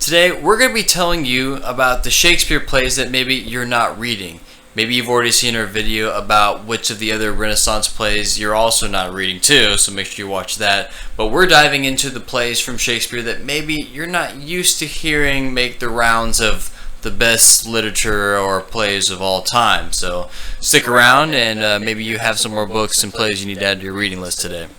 Today, we're going to be telling you about the Shakespeare plays that maybe you're not reading. Maybe you've already seen our video about which of the other Renaissance plays you're also not reading too, so make sure you watch that. But we're diving into the plays from Shakespeare that maybe you're not used to hearing make the rounds of the best literature or plays of all time. So stick around, and maybe you have some more books and plays you need to add to your reading list today.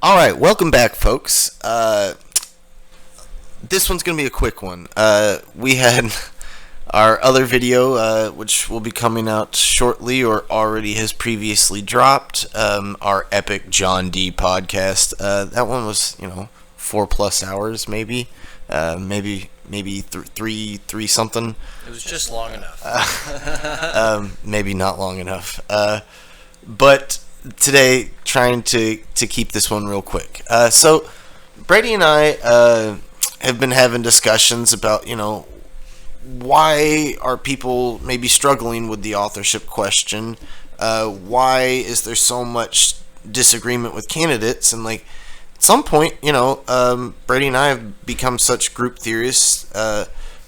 Alright, welcome back, folks. This one's going to be a quick one. We had our other video, which will be coming out shortly or already has previously dropped, our epic John D podcast. That one was, 4+ hours, maybe. Maybe three something. It was just long enough. Maybe not long enough. But today, trying to keep this one real quick. So Brady and I have been having discussions about, why are people maybe struggling with the authorship question? Why is there so much disagreement with candidates? And at some point, Brady and I have become such group theorists,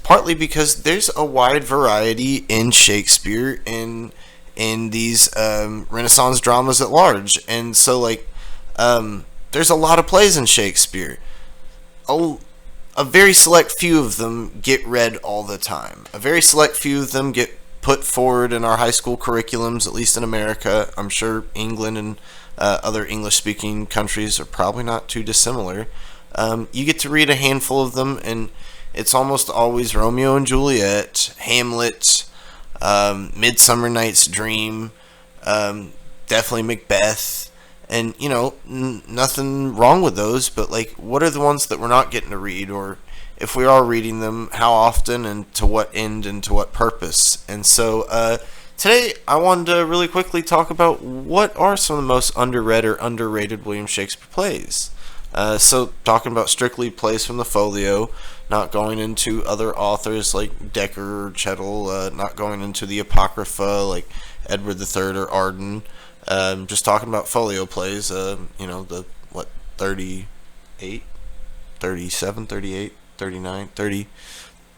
partly because there's a wide variety in Shakespeare and in these Renaissance dramas at large. And so there's a lot of plays in Shakespeare. A very select few of them get read all the time. A very select few of them get put forward in our high school curriculums, at least in America. I'm sure England and other English-speaking countries are probably not too dissimilar. You get to read a handful of them, and it's almost always Romeo and Juliet, Hamlet, Midsummer Night's Dream, definitely Macbeth, and nothing wrong with those, but what are the ones that we're not getting to read, or if we are reading them, how often and to what end and to what purpose? And so today I wanted to really quickly talk about what are some of the most underread or underrated William Shakespeare plays. So talking about strictly plays from the folio, not going into other authors like Dekker or Chettle, not going into the Apocrypha like Edward III or Arden, just talking about folio plays, the 38, 37, 38, 39, 30,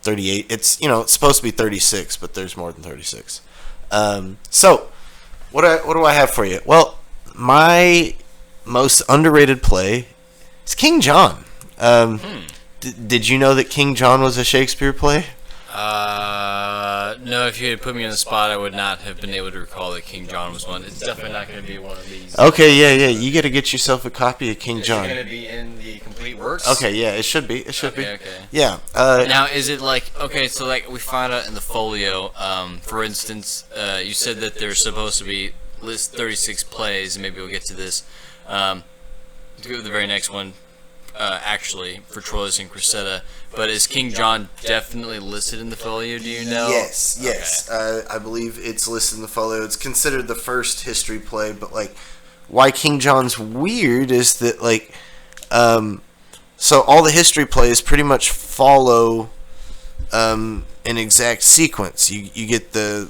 38, it's supposed to be 36, but there's more than 36. So what do I have for you? Well, my most underrated play is King John. Did you know that King John was a Shakespeare play? No, if you had put me on the spot, I would not have been able to recall that King John was one. It's definitely not going to be one of these. Okay, yeah. You got to get yourself a copy of King John. Is it going to be in the complete works? Okay, yeah, it should be. It should be. Okay. Yeah. Now, is it so we find out in the folio, for instance, you said that there's supposed to be list 36 plays, and maybe we'll get to this. Let's go to the very next one. Actually, for Troilus and Cressida, but is King John definitely listed in the folio? Do you know? Yes. Okay. I believe it's listed in the folio. It's considered the first history play, but why King John's weird is that so all the history plays pretty much follow an exact sequence. You get the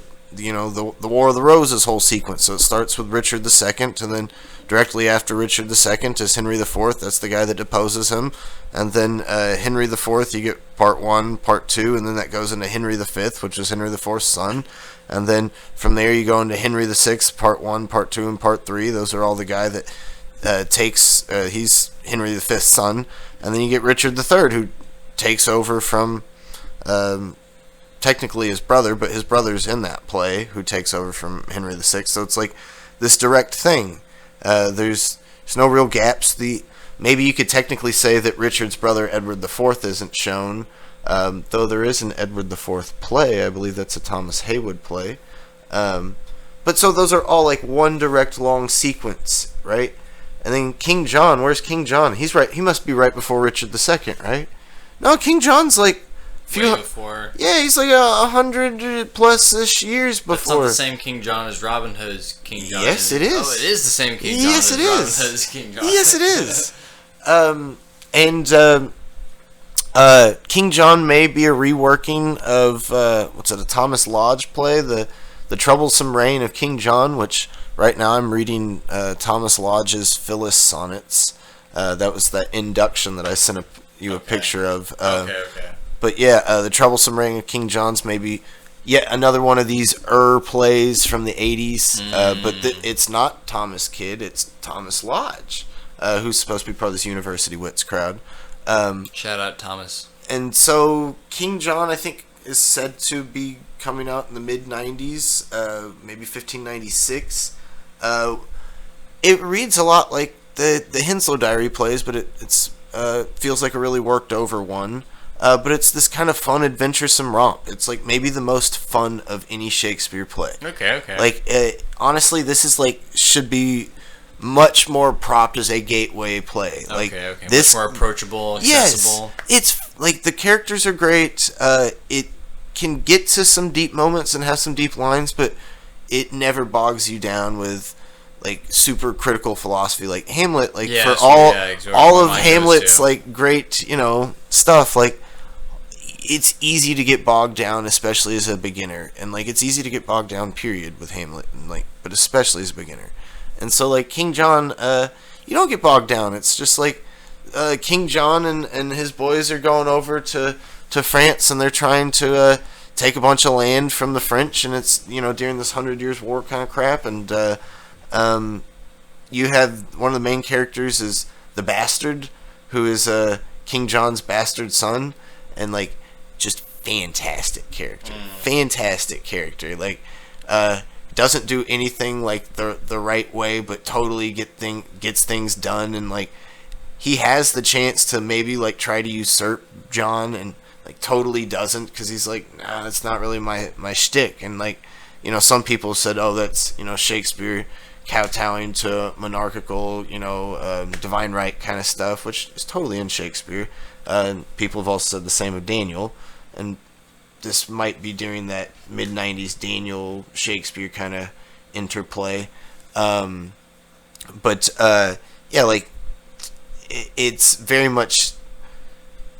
War of the Roses whole sequence. So it starts with Richard II, and then directly after Richard II is Henry IV. That's the guy that deposes him. And then Henry IV, you get part 1, part 2, and then that goes into Henry V, which is Henry IV's son. And then from there you go into Henry VI, part 1, part 2, and part 3. Those are all the guy that he's Henry V's son. And then you get Richard III, who takes over from technically his brother, but his brother's in that play, who takes over from Henry VI. So it's this direct thing. There's no real gaps. Maybe you could technically say that Richard's brother Edward IV isn't shown, though there is an Edward IV play. I believe that's a Thomas Heywood play. But so those are all one direct long sequence, right? And then King John, where's King John? He's right. He must be right before Richard II, right? No, King John's way before. Yeah, he's like 100 plus ish years before. That's not the same King John as Robin Hood's King John. Yes, it is. Oh, it is the same King John as Robin Hood's King John. Yes, it is. King John may be a reworking of a Thomas Lodge play, the Troublesome Reign of King John, which right now I'm reading Thomas Lodge's Phyllis Sonnets. That was that induction that I sent you a picture of. Okay. But yeah, the Troublesome Reign of King John's maybe yet another one of these plays from the 80s. But it's not Thomas Kidd, it's Thomas Lodge, who's supposed to be part of this University Wits crowd. Shout out Thomas. And so King John, I think, is said to be coming out in the mid-90s, maybe 1596. It reads a lot like the Henslow Diary plays, but it's feels like a really worked over one. But it's this kind of fun, adventuresome romp. It's like maybe the most fun of any Shakespeare play. Okay. Like, honestly, this is like, should be much more propped as a gateway play. Like, okay. This, much more approachable, accessible. Yes, it's like the characters are great. It can get to some deep moments and have some deep lines, but it never bogs you down with like super critical philosophy like Hamlet. Like for all of Hamlet's like great, stuff. Like it's easy to get bogged down, especially as a beginner, and like it's easy to get bogged down. Period with Hamlet, and like but especially as a beginner. And so like King John, you don't get bogged down. It's just like King John and his boys are going over to France, and they're trying to take a bunch of land from the French, and it's during this 100 Years' War kind of crap. And you have one of the main characters is the bastard, who is King John's bastard son, and like just fantastic character, like doesn't do anything like the right way, but totally gets things done, and like he has the chance to maybe like try to usurp John, and like totally doesn't, because he's like, nah, that's not really my shtick. And like some people said, oh, that's Shakespeare kowtowing to monarchical divine right kind of stuff, which is totally in Shakespeare. People have also said the same of Daniel, and this might be during that mid-90s Daniel Shakespeare kind of interplay. But like it's very much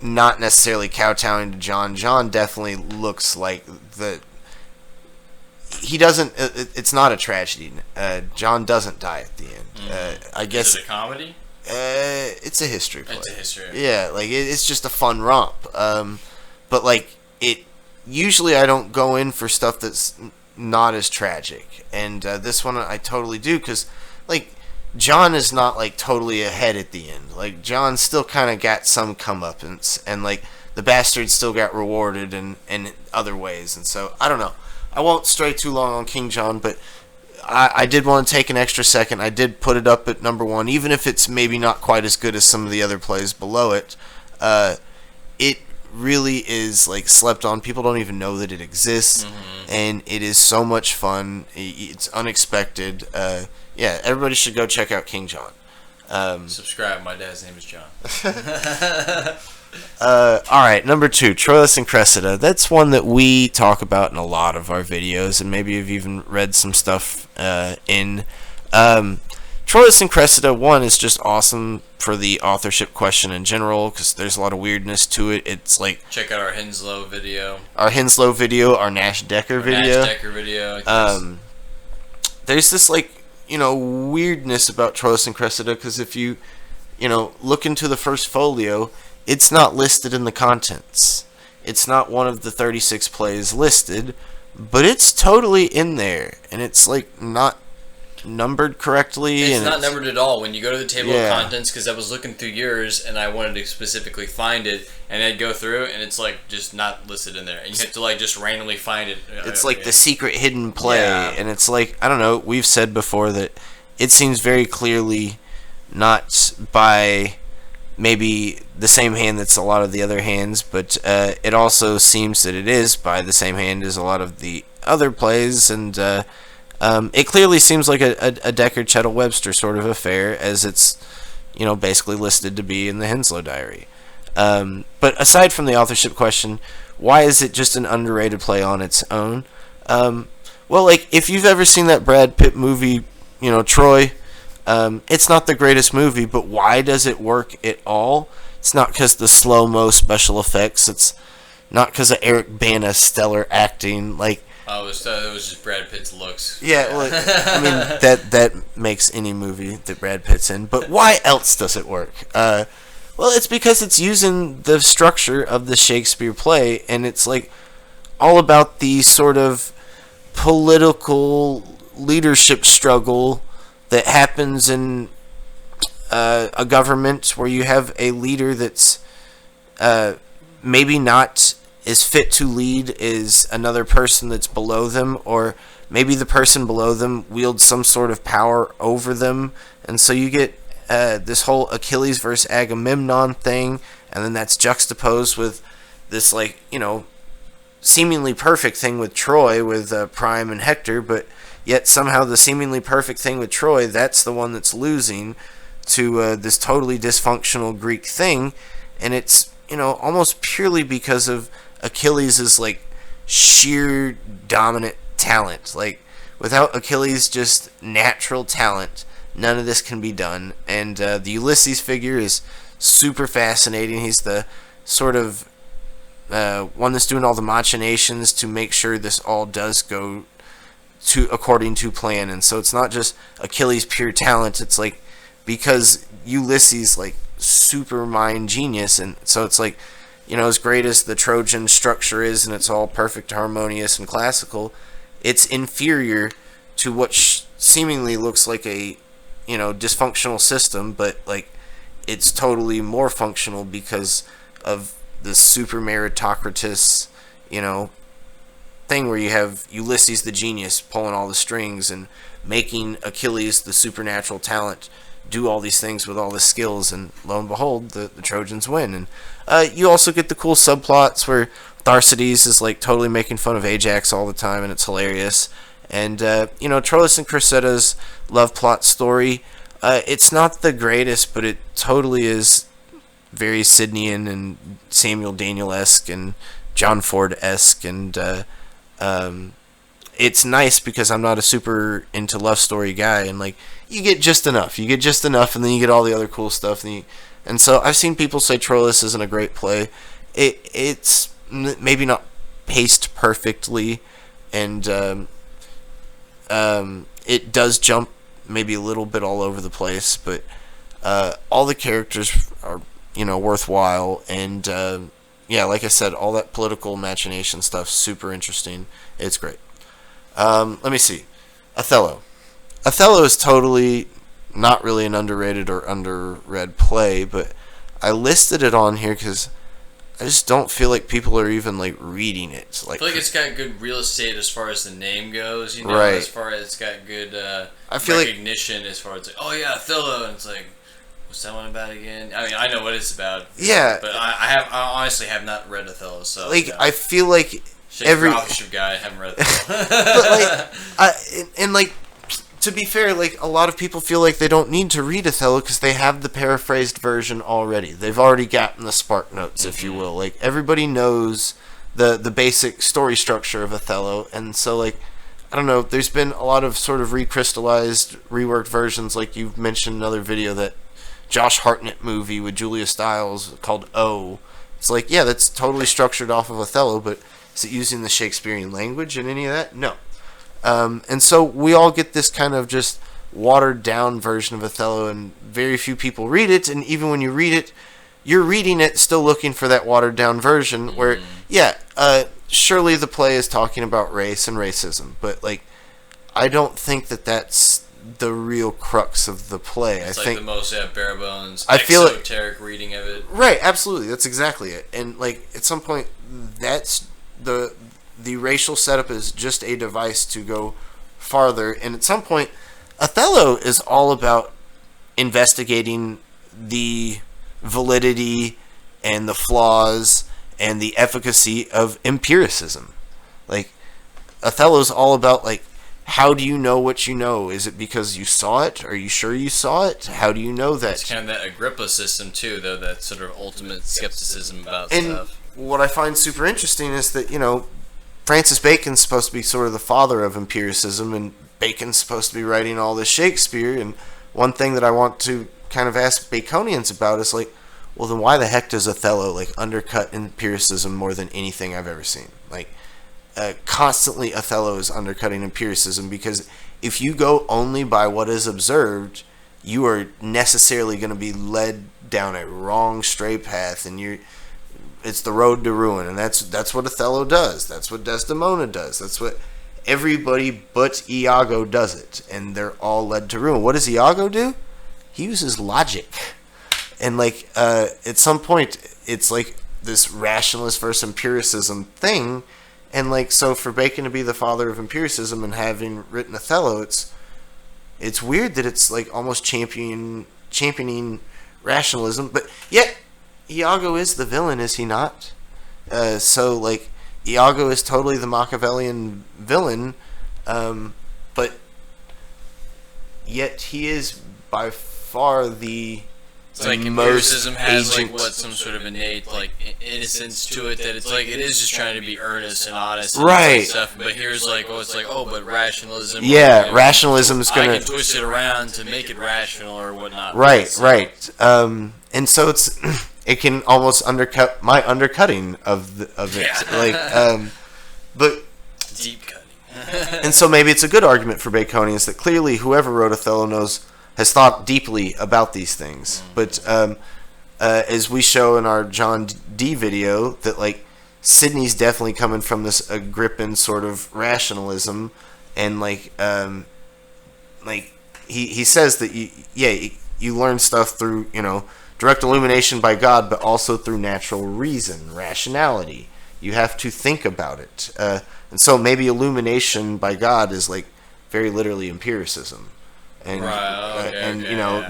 not necessarily kowtowing to John. John definitely looks like he doesn't. It's not a tragedy. John doesn't die at the end. I guess. Is it a comedy? It's a history play. It's a history. Yeah, like it's just a fun romp. But like usually I don't go in for stuff that's not as tragic, and this one I totally do, because like John is not like totally ahead at the end. Like John still kind of got some comeuppance, and like the bastard still got rewarded in other ways. And so I don't know. I won't stray too long on King John, but I did want to take an extra second. I did put it up at number 1, even if it's maybe not quite as good as some of the other plays below it. It really is like slept on. People don't even know that it exists, and it is so much fun. It's unexpected. Yeah, everybody should go check out King John. Subscribe. My dad's name is John. Alright, number 2, Troilus and Cressida. That's one that we talk about in a lot of our videos, and maybe you've even read some stuff in. Troilus and Cressida, 1, is just awesome for the authorship question in general, because there's a lot of weirdness to it. It's like... Check out our Henslow video. Our Nash Decker video. There's this, like, weirdness about Troilus and Cressida, because if you, look into the first folio, it's not listed in the contents. It's not one of the 36 plays listed, but it's totally in there, and it's like not numbered correctly. It's not numbered at all. When you go to the table of contents, because I was looking through yours and I wanted to specifically find it, and I'd go through and it's like just not listed in there, and you have to like just randomly find it. It's like the secret hidden play, and it's like, I don't know, we've said before that it seems very clearly not by maybe the same hand that's a lot of the other hands, but it also seems that it is by the same hand as a lot of the other plays, and it clearly seems like a Decker-Chettle-Webster sort of affair, as it's basically listed to be in the Henslow Diary. But aside from the authorship question, why is it just an underrated play on its own? Well, like, if you've ever seen that Brad Pitt movie, Troy, it's not the greatest movie, but why does it work at all? It's not because the slow-mo special effects. It's not because of Eric Bana's stellar acting. Like, it was just Brad Pitt's looks. Yeah, well, I mean, that makes any movie that Brad Pitt's in. But why else does it work? Well, it's because it's using the structure of the Shakespeare play, and it's like all about the sort of political leadership struggle that happens in a government where you have a leader that's maybe not as fit to lead as another person that's below them, or maybe the person below them wields some sort of power over them, and so you get this whole Achilles versus Agamemnon thing, and then that's juxtaposed with this, like, seemingly perfect thing with Troy, with Priam and Hector, but yet somehow the seemingly perfect thing with Troy, that's the one that's losing to this totally dysfunctional Greek thing, and it's, almost purely because of Achilles' like sheer dominant talent. Like, without Achilles' just natural talent, none of this can be done. And the Ulysses figure is super fascinating. He's the sort of one that's doing all the machinations to make sure this all does go to according to plan. And so it's not just Achilles' pure talent. It's like because Ulysses like super mind genius, and so it's like, as great as the Trojan structure is, and it's all perfect, harmonious, and classical, it's inferior to what seemingly looks like a, dysfunctional system, but like it's totally more functional because of the super meritocratus, thing where you have Ulysses the genius pulling all the strings and making Achilles the supernatural talent do all these things with all the skills, and lo and behold, the Trojans win. And you also get the cool subplots where Tharcides is like totally making fun of Ajax all the time, and it's hilarious. And Troilus and Cressida's love plot story, it's not the greatest, but it totally is very Sidneyan and Samuel Daniel-esque and John Ford-esque, and it's nice because I'm not a super into love story guy, and like you get just enough, and then you get all the other cool stuff, and so I've seen people say Troilus isn't a great play. It's maybe not paced perfectly, and it does jump maybe a little bit all over the place, but all the characters are worthwhile, and like I said, all that political machination stuff super interesting. It's great. Let me see. Othello is totally not really an underrated or underread play, but I listed it on here because I just don't feel like people are even like reading it. Like, I feel like it's got good real estate as far as the name goes, right. As far as it's got good I feel recognition as far as like, oh yeah, Othello, and it's like, what's that one about again? I mean, I know what it's about. Yeah, but I honestly have not read Othello, so like I feel like every authorship guy, I haven't read Othello. But like, to be fair, like a lot of people feel like they don't need to read Othello because they have the paraphrased version already. They've already gotten the spark notes, if you will. Like everybody knows the basic story structure of Othello, and so like I don't know. There's been a lot of sort of recrystallized, reworked versions, like you've mentioned in another video, that Josh Hartnett movie with Julia Stiles called O. It's like, yeah, that's totally structured off of Othello, but is it using the Shakespearean language and any of that? No. And so we all get this kind of just watered down version of Othello, and very few people read it, and even when you read it, you're reading it still looking for that watered down version where, surely the play is talking about race and racism, but like, I don't think that that's the real crux of the play. It's I like think the most bare bones, I feel exoteric reading of it. Right, absolutely. That's exactly it. And like at some point, that's the racial setup is just a device to go farther. And at some point, Othello is all about investigating the validity and the flaws and the efficacy of empiricism. Like Othello's all about like how do you know what you know? Is it because you saw it? Are you sure you saw it? How do you know that? It's kind of that Agrippa system too, though, that sort of ultimate skepticism about And stuff. what I find super interesting is that, Francis Bacon's supposed to be sort of the father of empiricism, and Bacon's supposed to be writing all this Shakespeare. And one thing that I want to kind of ask Baconians about is like, well, then why the heck does Othello like undercut empiricism more than anything I've ever seen? Like, constantly Othello is undercutting empiricism, because if you go only by what is observed, you are necessarily going to be led down a wrong stray path, and it's the road to ruin. And that's what Othello does. That's what Desdemona does. That's what everybody but Iago does it, and they're all led to ruin. What does Iago do? He uses logic, and like at some point, it's like this rationalist versus empiricism thing, and like so for Bacon to be the father of empiricism and having written Othello, it's weird that it's like almost championing rationalism, but yet Iago is the villain, is he not? So like Iago is totally the Machiavellian villain, but yet he is by far the It's like empiricism has like some sort of innate like innocence to it, that it's like it is just trying to be earnest and honest and right stuff. But here's like but rationalism. Yeah, rationalism is gonna. I can twist it around to make it rational or whatnot. Right, right. And so it can almost undercut my undercutting of it. Yeah. Like, but deep cutting. and so maybe it's a good argument for Baconians that clearly whoever wrote Othello has thought deeply about these things. But as we show in our John D video, that like Sidney's definitely coming from this Agrippan sort of rationalism, and like he says that you learn stuff through direct illumination by God, but also through natural reason, rationality. You have to think about it, and so maybe illumination by God is like very literally empiricism. And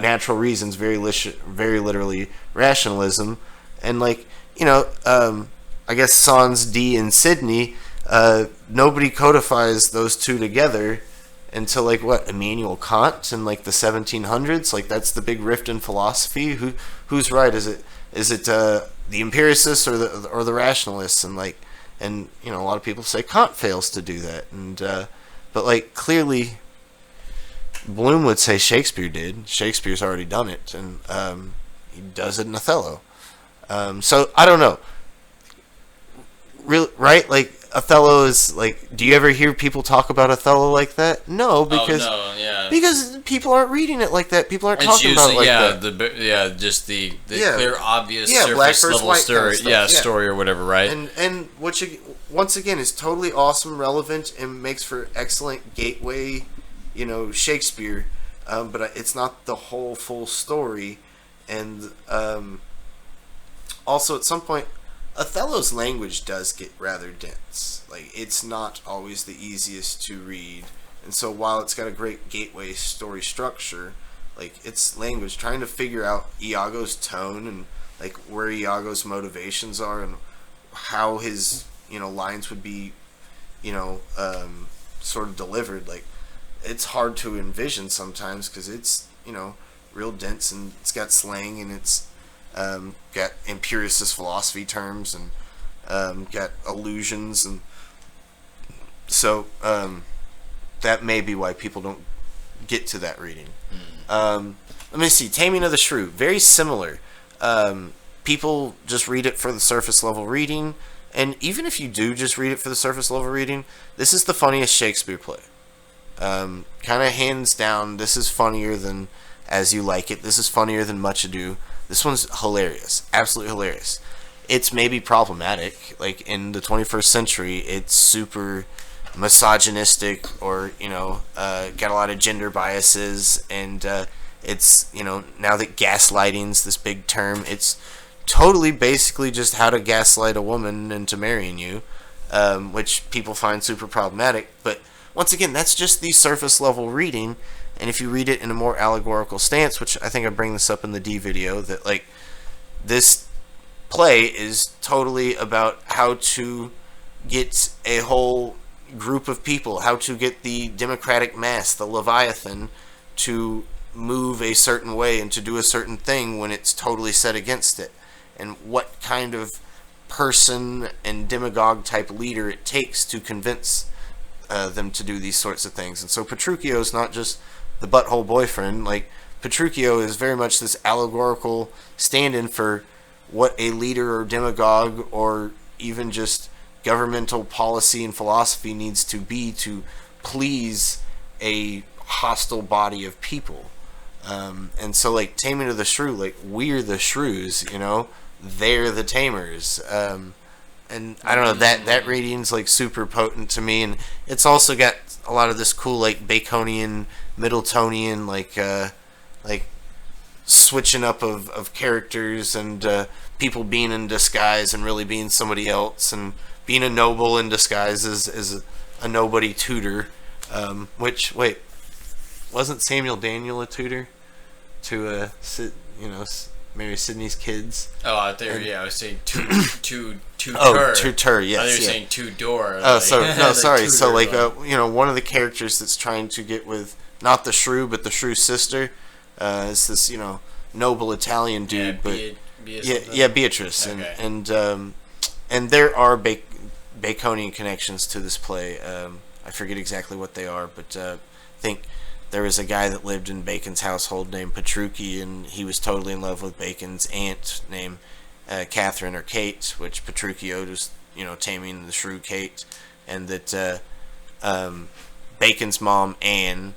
natural reasons very literally rationalism, and like I guess Sans D and Sidney, nobody codifies those two together until like Immanuel Kant in like the 1700s. Like that's the big rift in philosophy. Who's right? Is it the empiricists or the rationalists? And like a lot of people say Kant fails to do that, and but like clearly Bloom would say Shakespeare did. Shakespeare's already done it, and he does it in Othello. So I don't know. Real, right? Like Othello is like. Do you ever hear people talk about Othello like that? No, because people aren't reading it like that. People aren't talking about it like that. Just the clear, obvious black surface versus level white story, kind of stuff. story or whatever, right? And which once again is totally awesome, relevant, and makes for excellent gateway. Shakespeare, but it's not the whole full story, and also at some point Othello's language does get rather dense. Like it's not always the easiest to read, and so while it's got a great gateway story structure, like its language, trying to figure out Iago's tone and like where Iago's motivations are and how his lines would be sort of delivered, like it's hard to envision sometimes because it's real dense, and it's got slang, and it's got empiricist philosophy terms, and got allusions, and so that may be why people don't get to that reading. Let me see. Taming of the Shrew, very similar. People just read it for the surface level reading, and even if you do just read it for the surface level reading, this is the funniest Shakespeare play. Kind of hands down, this is funnier than As You Like It. This is funnier than Much Ado. This one's hilarious, absolutely hilarious. It's maybe problematic, like in the 21st century, it's super misogynistic, or got a lot of gender biases, and it's now that gaslighting's this big term, it's totally basically just how to gaslight a woman into marrying you, which people find super problematic, but once again, that's just the surface level reading, and if you read it in a more allegorical stance, which I think I bring this up in the D video, that like this play is totally about how to get a whole group of people, how to get the democratic mass, the Leviathan, to move a certain way and to do a certain thing when it's totally set against it, and what kind of person and demagogue type leader it takes to convince them to do these sorts of things. And so Petruchio is not just the butthole boyfriend. Like, Petruchio is very much this allegorical stand-in for what a leader or demagogue or even just governmental policy and philosophy needs to be to please a hostile body of people. And so, like, Taming of the Shrew, like, we're the shrews, you know? They're the tamers. And I don't know, that reading's, like, super potent to me. And it's also got a lot of this cool, like, Baconian, Middletonian, like switching up of characters and people being in disguise and really being somebody else, and being a noble in disguise is a nobody tutor. Which, wait, wasn't Samuel Daniel a tutor to maybe Sydney's kids? Oh, out there, yeah, I was saying tutor. Oh, tutor, yes. I thought you were saying two-door. Oh, so no, sorry. So, like, like. One of the characters that's trying to get with not the Shrew but the Shrew's sister is this, noble Italian dude, Beatrice, okay. and there are Baconian connections to this play. I forget exactly what they are, but I think there was a guy that lived in Bacon's household named Petrucci, and he was totally in love with Bacon's aunt named Catherine or Kate, which Petruchio was, Taming the Shrew Kate, and that Bacon's mom Anne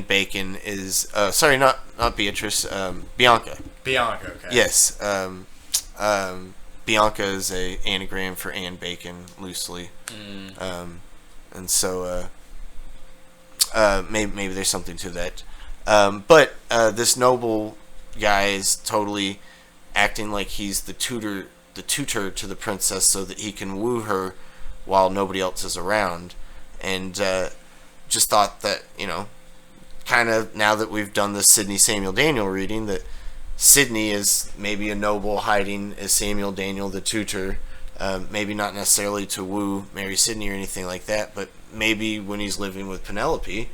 Bacon is sorry, not Beatrice, Bianca. Bianca, okay. Yes, Bianca is a anagram for Anne Bacon loosely, and so maybe there's something to that. But this noble guy is totally acting like he's the tutor to the princess so that he can woo her while nobody else is around, and just thought that, kind of, now that we've done the Sidney Samuel Daniel reading, that Sidney is maybe a noble hiding as Samuel Daniel the tutor, maybe not necessarily to woo Mary Sidney or anything like that, but maybe when he's living with Penelope,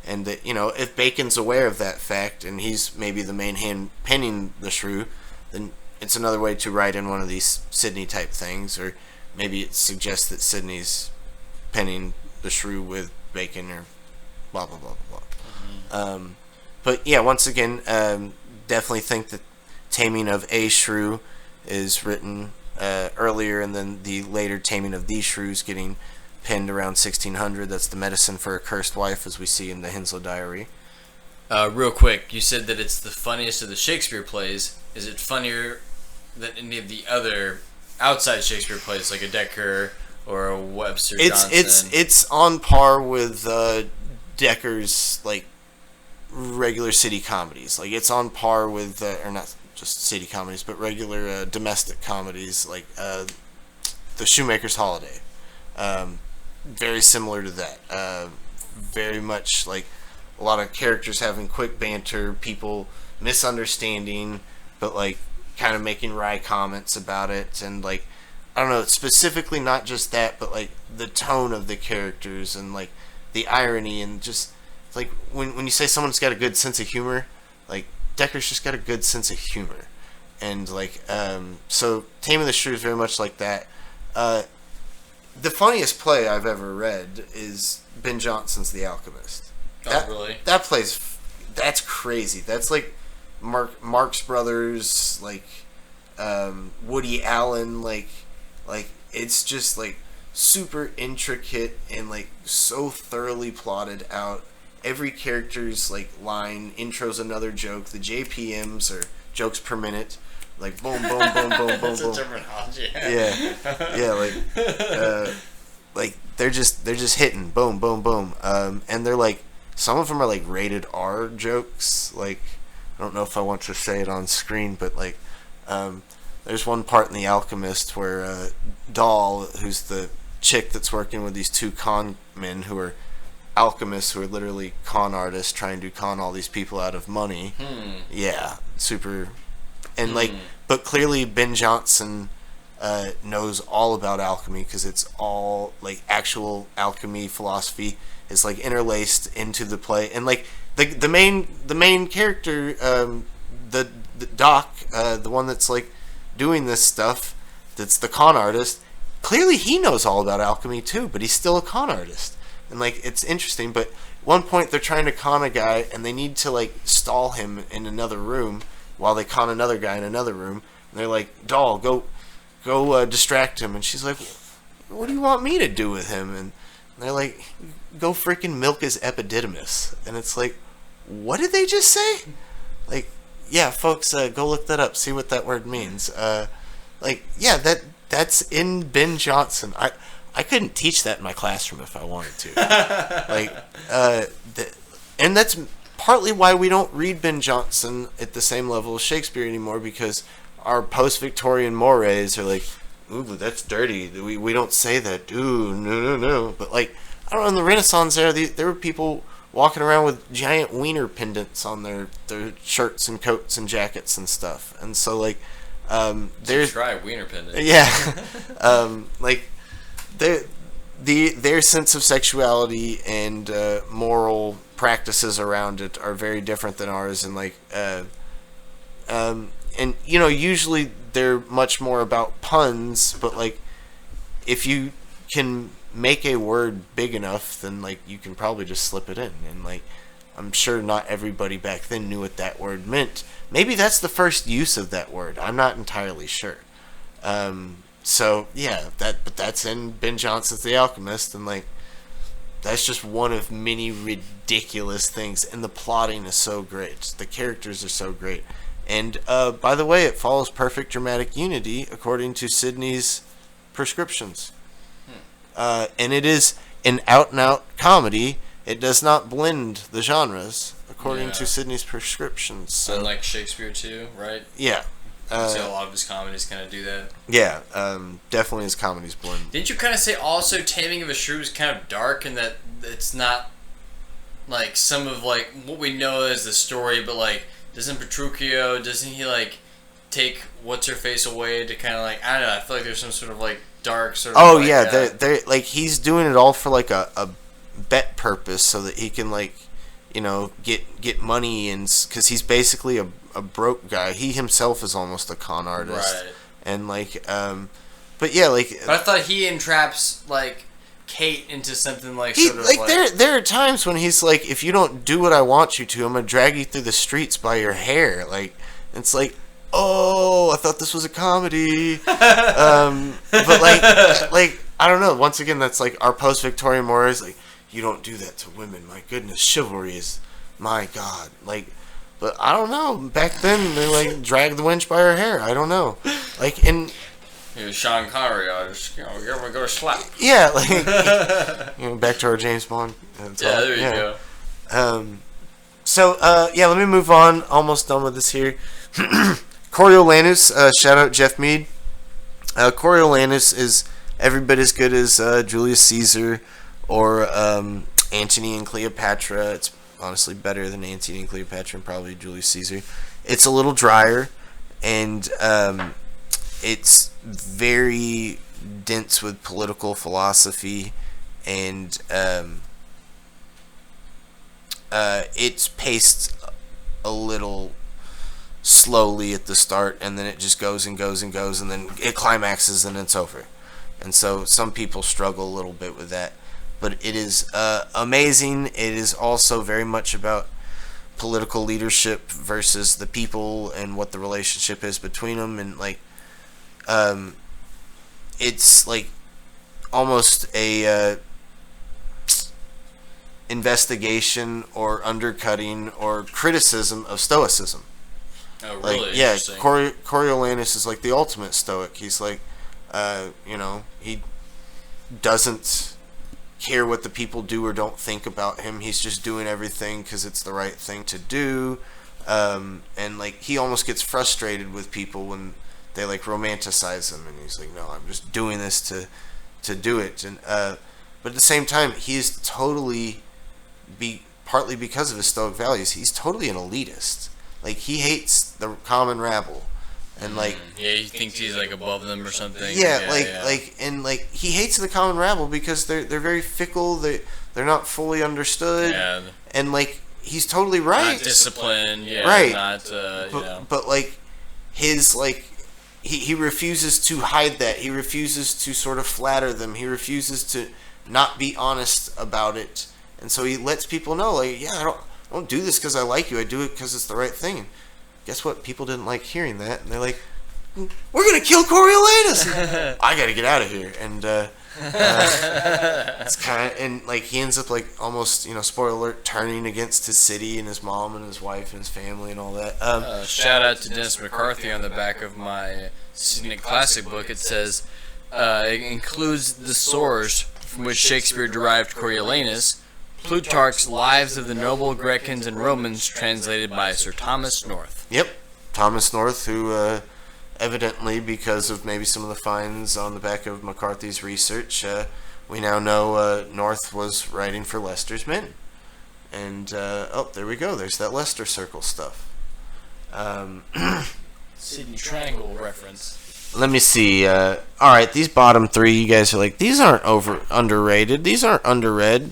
and that, if Bacon's aware of that fact and he's maybe the main hand penning the Shrew, then it's another way to write in one of these Sidney type things, or maybe it suggests that Sidney's penning the Shrew with Bacon, or blah blah blah blah. But yeah, once again, definitely think that Taming of a Shrew is written earlier, and then the later Taming of the Shrews getting penned around 1600. That's the medicine for a cursed wife, as we see in the Henslow Diary. Real quick, you said that it's the funniest of the Shakespeare plays. Is it funnier than any of the other outside Shakespeare plays, like a Dekker or a Webster Johnson? It's on par with Dekker's, like, regular city comedies. Like, it's on par with or not just city comedies, but regular domestic comedies, like The Shoemaker's Holiday. Very similar to that. Very much like a lot of characters having quick banter, people misunderstanding, but like kind of making wry comments about it, and like, I don't know, specifically not just that, but like the tone of the characters and like the irony, and just like when you say someone's got a good sense of humor, like Dekker's just got a good sense of humor, and like so Taming the Shrew is very much like that. The funniest play I've ever read is Ben Jonson's The Alchemist. Really? That that's crazy. That's like Marx Brothers, like Woody Allen, like it's just like super intricate and like so thoroughly plotted out. Every character's like line, intro's another joke. The JPMs are jokes per minute. Like boom, boom, boom, boom, boom, That's boom. a terminology. Yeah, like they're just hitting boom, boom, boom. And they're like, some of them are like rated R jokes. Like, I don't know if I want to say it on screen, but like, there's one part in The Alchemist where Doll, who's the chick that's working with these two con men who are alchemists, who are literally con artists trying to con all these people out of money. Yeah, super. And like, but clearly Ben Jonson knows all about alchemy because it's all like actual alchemy philosophy is like interlaced into the play, and like the main character, the Doc, the one that's like doing this stuff, that's the con artist. Clearly, he knows all about alchemy too, but he's still a con artist, and like it's interesting. But at one point, they're trying to con a guy, and they need to like stall him in another room while they con another guy in another room. And they're like, "Doll, go distract him," and she's like, "What do you want me to do with him?" And they're like, "Go freaking milk his epididymis," and it's like, what did they just say? Like, yeah, folks, go look that up, see what that word means. Like, yeah, that's in Ben Jonson. I couldn't teach that in my classroom if I wanted to. Like, and that's partly why we don't read Ben Jonson at the same level as Shakespeare anymore, because our post-Victorian mores are like, ooh, that's dirty. We don't say that. Ooh, no. But like, I don't know, in the Renaissance era, there were people walking around with giant wiener pendants on their shirts and coats and jackets and stuff. And so like, there's try wiener pendant. Yeah, like their sense of sexuality and moral practices around it are very different than ours, and like, and you know, usually they're much more about puns, but like, if you can make a word big enough, then like you can probably just slip it in. And like, I'm sure not everybody back then knew what that word meant. Maybe that's the first use of that word. I'm not entirely sure. So yeah, but that's in Ben Jonson's The Alchemist, and like, that's just one of many ridiculous things. And the plotting is so great. The characters are so great. And by the way, it follows perfect dramatic unity according to Sidney's prescriptions. And it is an out-and-out comedy. It does not blend the genres according to Sidney's prescriptions. So. Unlike Shakespeare too, right? Yeah. So a lot of his comedies kind of do that. Yeah, definitely his comedies blend. Didn't you kind of say also Taming of a Shrew is kind of dark, and that it's not like some of like what we know as the story, but like doesn't he like take what's her face away to kind of like, I don't know, I feel like there's some sort of like dark sort of. Oh like, yeah, they're like, he's doing it all for like a bet purpose, so that he can like, you know, get money, and because he's basically a broke guy. He himself is almost a con artist, right? And like, but yeah, like. But I thought he entraps like Kate into something like he, sort of like there are times when he's like, if you don't do what I want you to, I'm gonna drag you through the streets by your hair. Like, it's like, oh, I thought this was a comedy. But like I don't know. Once again, that's like our post-Victorian mores. Like, you don't do that to women. My goodness, chivalry is, my God. Like, but I don't know. Back then, they like dragged the wench by her hair. I don't know. Like, and Sean Connery, you're gonna go slap. Yeah, like, back to our James Bond. There you go. So let me move on. Almost done with this here. Coriolanus, shout out Jeff Mead. Coriolanus is every bit as good as Julius Caesar or Antony and Cleopatra. It's honestly better than Antony and Cleopatra and probably Julius Caesar. It's a little drier, and it's very dense with political philosophy, and it's paced a little slowly at the start, and then it just goes and goes and goes, and then it climaxes and it's over. And so some people struggle a little bit with that, but it is amazing. It is also very much about political leadership versus the people and what the relationship is between them, and like it's like almost a investigation or undercutting or criticism of Stoicism. Oh, really? Like, yeah, Interesting. Coriolanus is like the ultimate Stoic. He's like, he doesn't care what the people do or don't think about him. He's just doing everything because it's the right thing to do. And like, he almost gets frustrated with people when they like romanticize him, and he's like, no, I'm just doing this to do it. And but at the same time, he is totally, partly because of his Stoic values, he's totally an elitist. Like, he hates the common rabble. and like Yeah, he thinks he's like above them or something. like he hates the common rabble because they're very fickle. They're not fully understood. Yeah. And like he's totally right. Not disciplined. Yeah. Right. Not. But like his like. He refuses to hide that. He refuses to sort of flatter them. He refuses to not be honest about it. And so he lets people know, like, yeah, I don't do this because I like you. I do it because it's the right thing. And guess what? People didn't like hearing that. And they're like, we're going to kill Coriolanus. I got to get out of here. And it's kind of, and like he ends up like almost, spoiler alert, turning against his city and his mom and his wife and his family and all that. Shout out to Dennis McCarthy on the back of my Scenic Classic book. It says it includes the source from which Shakespeare derived Coriolanus, Plutarch's Lives of the Noble Grecans and Romans, translated by Sir Thomas North. Yep, Thomas North, who evidently, because of maybe some of the finds on the back of McCarthy's research, we now know North was writing for Leicester's Men. And, there we go. There's that Leicester Circle stuff. Sydney Triangle reference. Let me see. Alright, these bottom three, you guys are like, these aren't underrated. These aren't underread.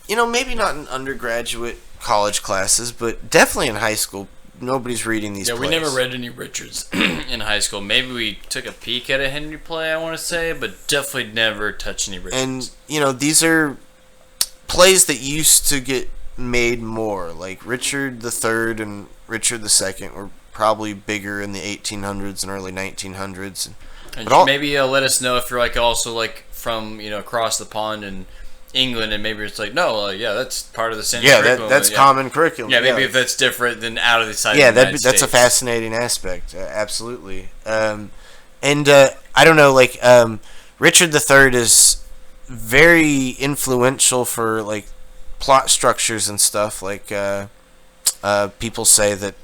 Maybe not in undergraduate college classes, but definitely in high school. Nobody's reading these plays. We never read any Richards in high school. Maybe we took a peek at a Henry play, I want to say, but definitely never touched any Richards. And, these are plays that used to get made more. Like Richard III and Richard II were probably bigger in the 1800s and early 1900s. And maybe let us know if you're like also like from, across the pond and England, and maybe it's like that's part of the same curriculum. That's common curriculum. Yeah, maybe if that's different than out of the side. Yeah, of the United that's States. a fascinating aspect. Absolutely. I don't know. Like Richard III is very influential for like plot structures and stuff. Like people say that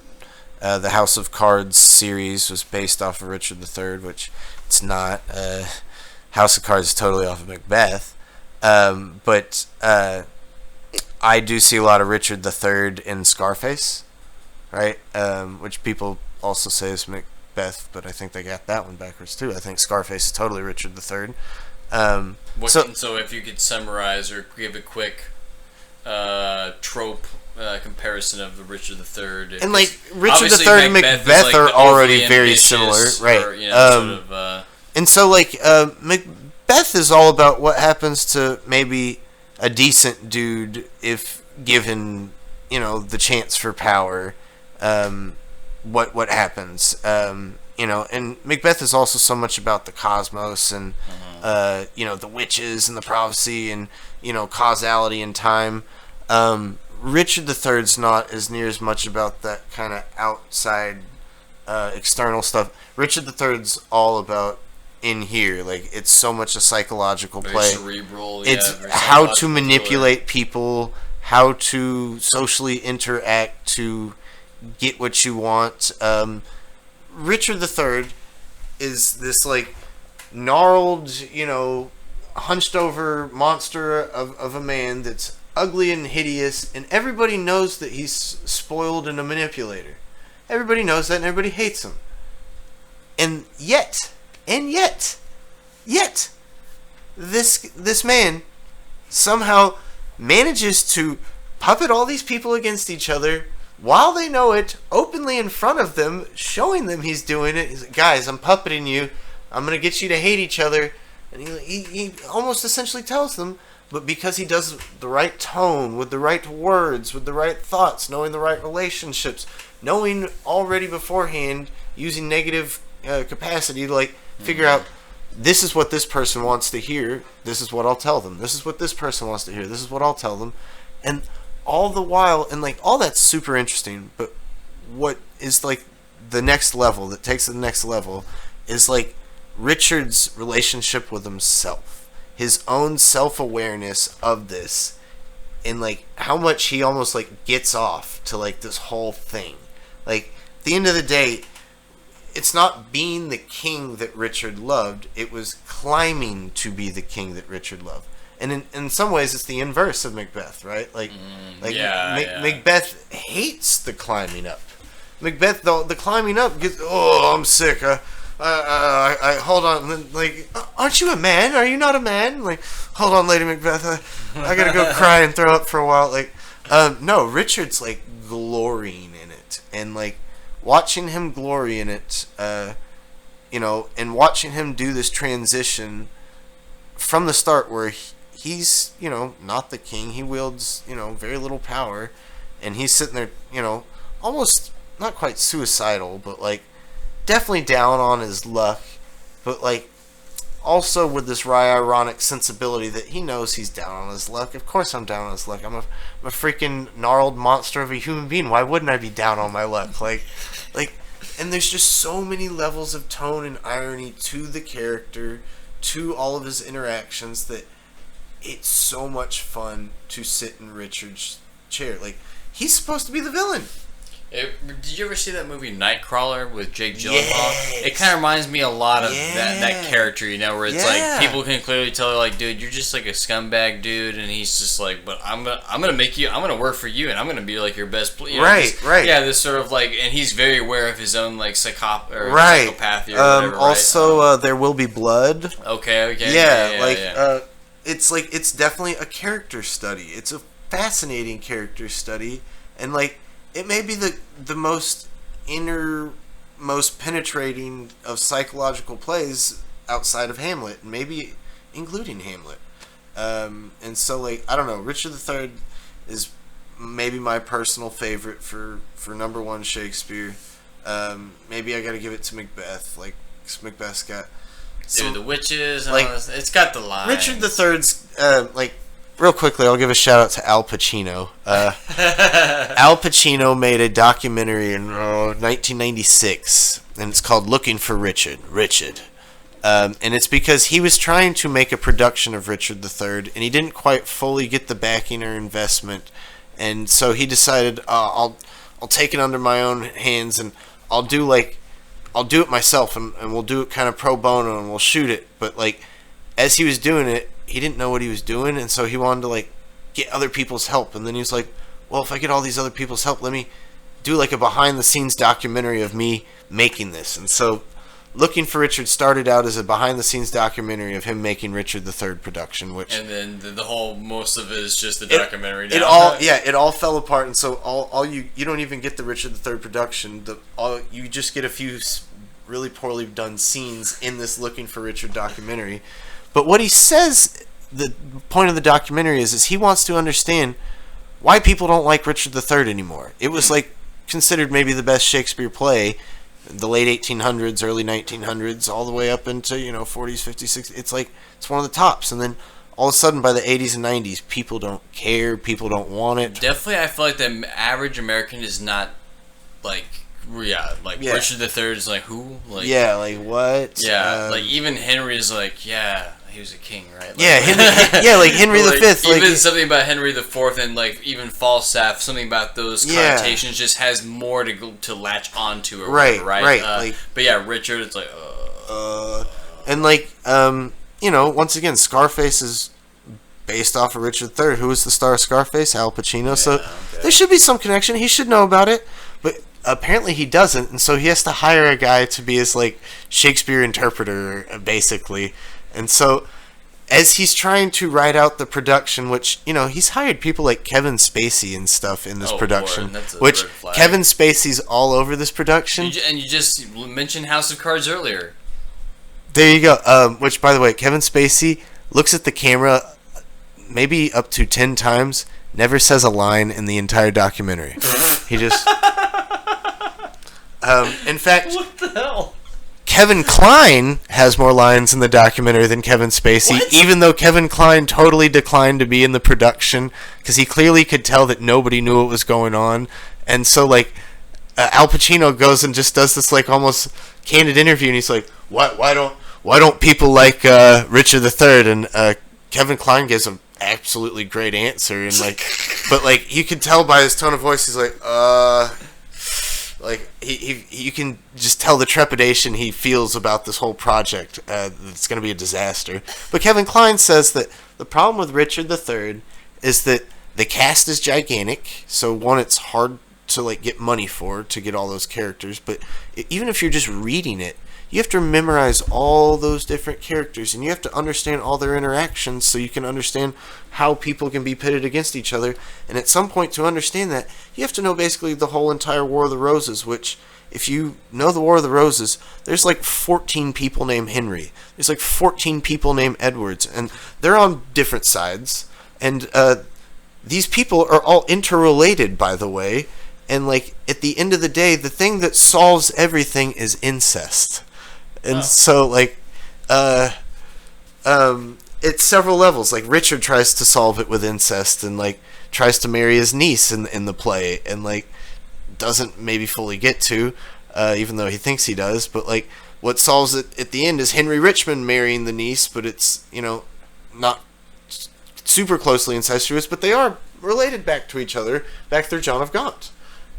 the House of Cards series was based off of Richard III, which it's not. House of Cards is totally off of Macbeth. But I do see a lot of Richard III in Scarface, right? Which people also say is Macbeth, but I think they got that one backwards too. I think Scarface is totally Richard III. So if you could summarize or give a quick trope comparison of the Richard III, and like Richard III and Macbeth are already very similar, right? And so like Macbeth is all about what happens to maybe a decent dude if given, the chance for power. What happens? And Macbeth is also so much about the cosmos and the witches and the prophecy and causality and time. Richard III's not as near as much about that kind of outside external stuff. Richard III's all about in here, like it's so much a psychological very play. Cerebral, it's how to manipulate people, how to socially interact to get what you want. Richard III is this like gnarled, hunched over monster of a man that's ugly and hideous, and everybody knows that he's spoiled and a manipulator. Everybody knows that, and everybody hates him. And yet, this man somehow manages to puppet all these people against each other while they know it, openly in front of them, showing them he's doing it. He's like, guys, I'm puppeting you. I'm going to get you to hate each other. And he almost essentially tells them, but because he does the right tone, with the right words, with the right thoughts, knowing the right relationships, knowing already beforehand, using negative capacity to like figure out, this is what this person wants to hear, this is what I'll tell them. This is what this person wants to hear, this is what I'll tell them. And all the while, and like all that's super interesting, but what is like the next level, that takes it to the next level, is like Richard's relationship with himself, his own self-awareness of this, and like how much he almost like gets off to like this whole thing. Like at the end of the day, it's not being the king that Richard loved, it was climbing to be the king that Richard loved. And in some ways, it's the inverse of Macbeth, right? Macbeth hates the climbing up. Macbeth, the climbing up gets. Oh, I'm sick. I hold on. And then, like, aren't you a man? Are you not a man? Like, hold on, Lady Macbeth. I gotta go cry and throw up for a while. Like, no, Richard's like glorying in it, and like watching him glory in it. And watching him do this transition from the start, where he's not the king. He wields very little power, and he's sitting there almost not quite suicidal, but like definitely down on his luck, but like also with this wry ironic sensibility that he knows he's down on his luck. Of course I'm down on his luck. I'm a freaking gnarled monster of a human being. Why wouldn't I be down on my luck? Like and there's just so many levels of tone and irony to the character, to all of his interactions, that it's so much fun to sit in Richard's chair. Like, he's supposed to be the villain. Did you ever see that movie Nightcrawler with Jake Gyllenhaal? Yes. It kind of reminds me a lot of that character, where it's like people can clearly tell, like, dude, you're just like a scumbag dude, and he's just like, but I'm gonna work for you, and I'm gonna be like your best, right. Yeah, this sort of like, and he's very aware of his own like psychopathy or whatever. Also, There Will Be Blood. Okay. Yeah. It's definitely a character study. It's a fascinating character study, and like. It may be the most penetrating of psychological plays outside of Hamlet, maybe including Hamlet. And so, like, I don't know, Richard III is maybe my personal favorite for number one Shakespeare. Maybe I got to give it to Macbeth. Like, 'cause Macbeth's got the witches and all this. It's got the lines. Richard III's real quickly, I'll give a shout out to Al Pacino. Al Pacino made a documentary in 1996, and it's called "Looking for Richard." And it's because he was trying to make a production of Richard III, and he didn't quite fully get the backing or investment, and so he decided, I'll take it under my own hands, and I'll do it myself, and we'll do it kind of pro bono, and we'll shoot it. But like, as he was doing it, he didn't know what he was doing, and so he wanted to like get other people's help. And then he was like, well, if I get all these other people's help, let me do like a behind the scenes documentary of me making this. And so Looking for Richard started out as a behind the scenes documentary of him making Richard III production, and then the whole most of it is just the documentary. It all fell apart, and so all you don't even get the Richard III production. You just get a few really poorly done scenes in this Looking for Richard documentary. But what he says, the point of the documentary is he wants to understand why people don't like Richard III anymore. It was like considered maybe the best Shakespeare play, the late 1800s, early 1900s, all the way up into 40s, 50s, 60s. It's one of the tops, and then all of a sudden by the 80s and 90s, people don't care, people don't want it. Definitely, I feel like the average American is not like. Richard III is like, who? Like, yeah, like what? Yeah, like even Henry is like, yeah, he was a king, right? Like, Henry V. Even something about Henry IV and like even Falstaff, something about those connotations just has more to latch onto, or whatever, right? But yeah, Richard, it's like, and once again, Scarface is based off of Richard III. Who was the star of Scarface? Al Pacino. So there should be some connection. He should know about it, but apparently he doesn't, and so he has to hire a guy to be his like Shakespeare interpreter, basically. And so as he's trying to write out the production, which he's hired people like Kevin Spacey and stuff in this production, which Kevin Spacey's all over this production. And you just mentioned House of Cards earlier. There you go. Which, by the way, Kevin Spacey looks at the camera maybe up to 10 times, never says a line in the entire documentary. He just in fact, what the hell? Kevin Kline has more lines in the documentary than Kevin Spacey, even though Kevin Kline totally declined to be in the production because he clearly could tell that nobody knew what was going on. And so, Al Pacino goes and just does this almost candid interview, and he's like, "Why don't people like Richard III?" And Kevin Kline gives an absolutely great answer, and but you can tell by his tone of voice, he's like, you can just tell the trepidation he feels about this whole project. It's going to be a disaster. But Kevin Kline says that the problem with Richard III is that the cast is gigantic. So one, it's hard to like get money for, to get all those characters. But even if you're just reading it, you have to memorize all those different characters, and you have to understand all their interactions so you can understand how people can be pitted against each other. And at some point, to understand that, you have to know basically the whole entire War of the Roses, which, if you know the War of the Roses, there's like 14 people named Henry. There's like 14 people named Edwards, and they're on different sides. And these people are all interrelated, by the way. And like at the end of the day, the thing that solves everything is incest. And so like it's several levels. Like Richard tries to solve it with incest, and like tries to marry his niece in the play, and like doesn't maybe fully get to, even though he thinks he does. But like what solves it at the end is Henry Richmond marrying the niece, but it's, you know, not super closely incestuous, but they are related back to each other, back through John of Gaunt.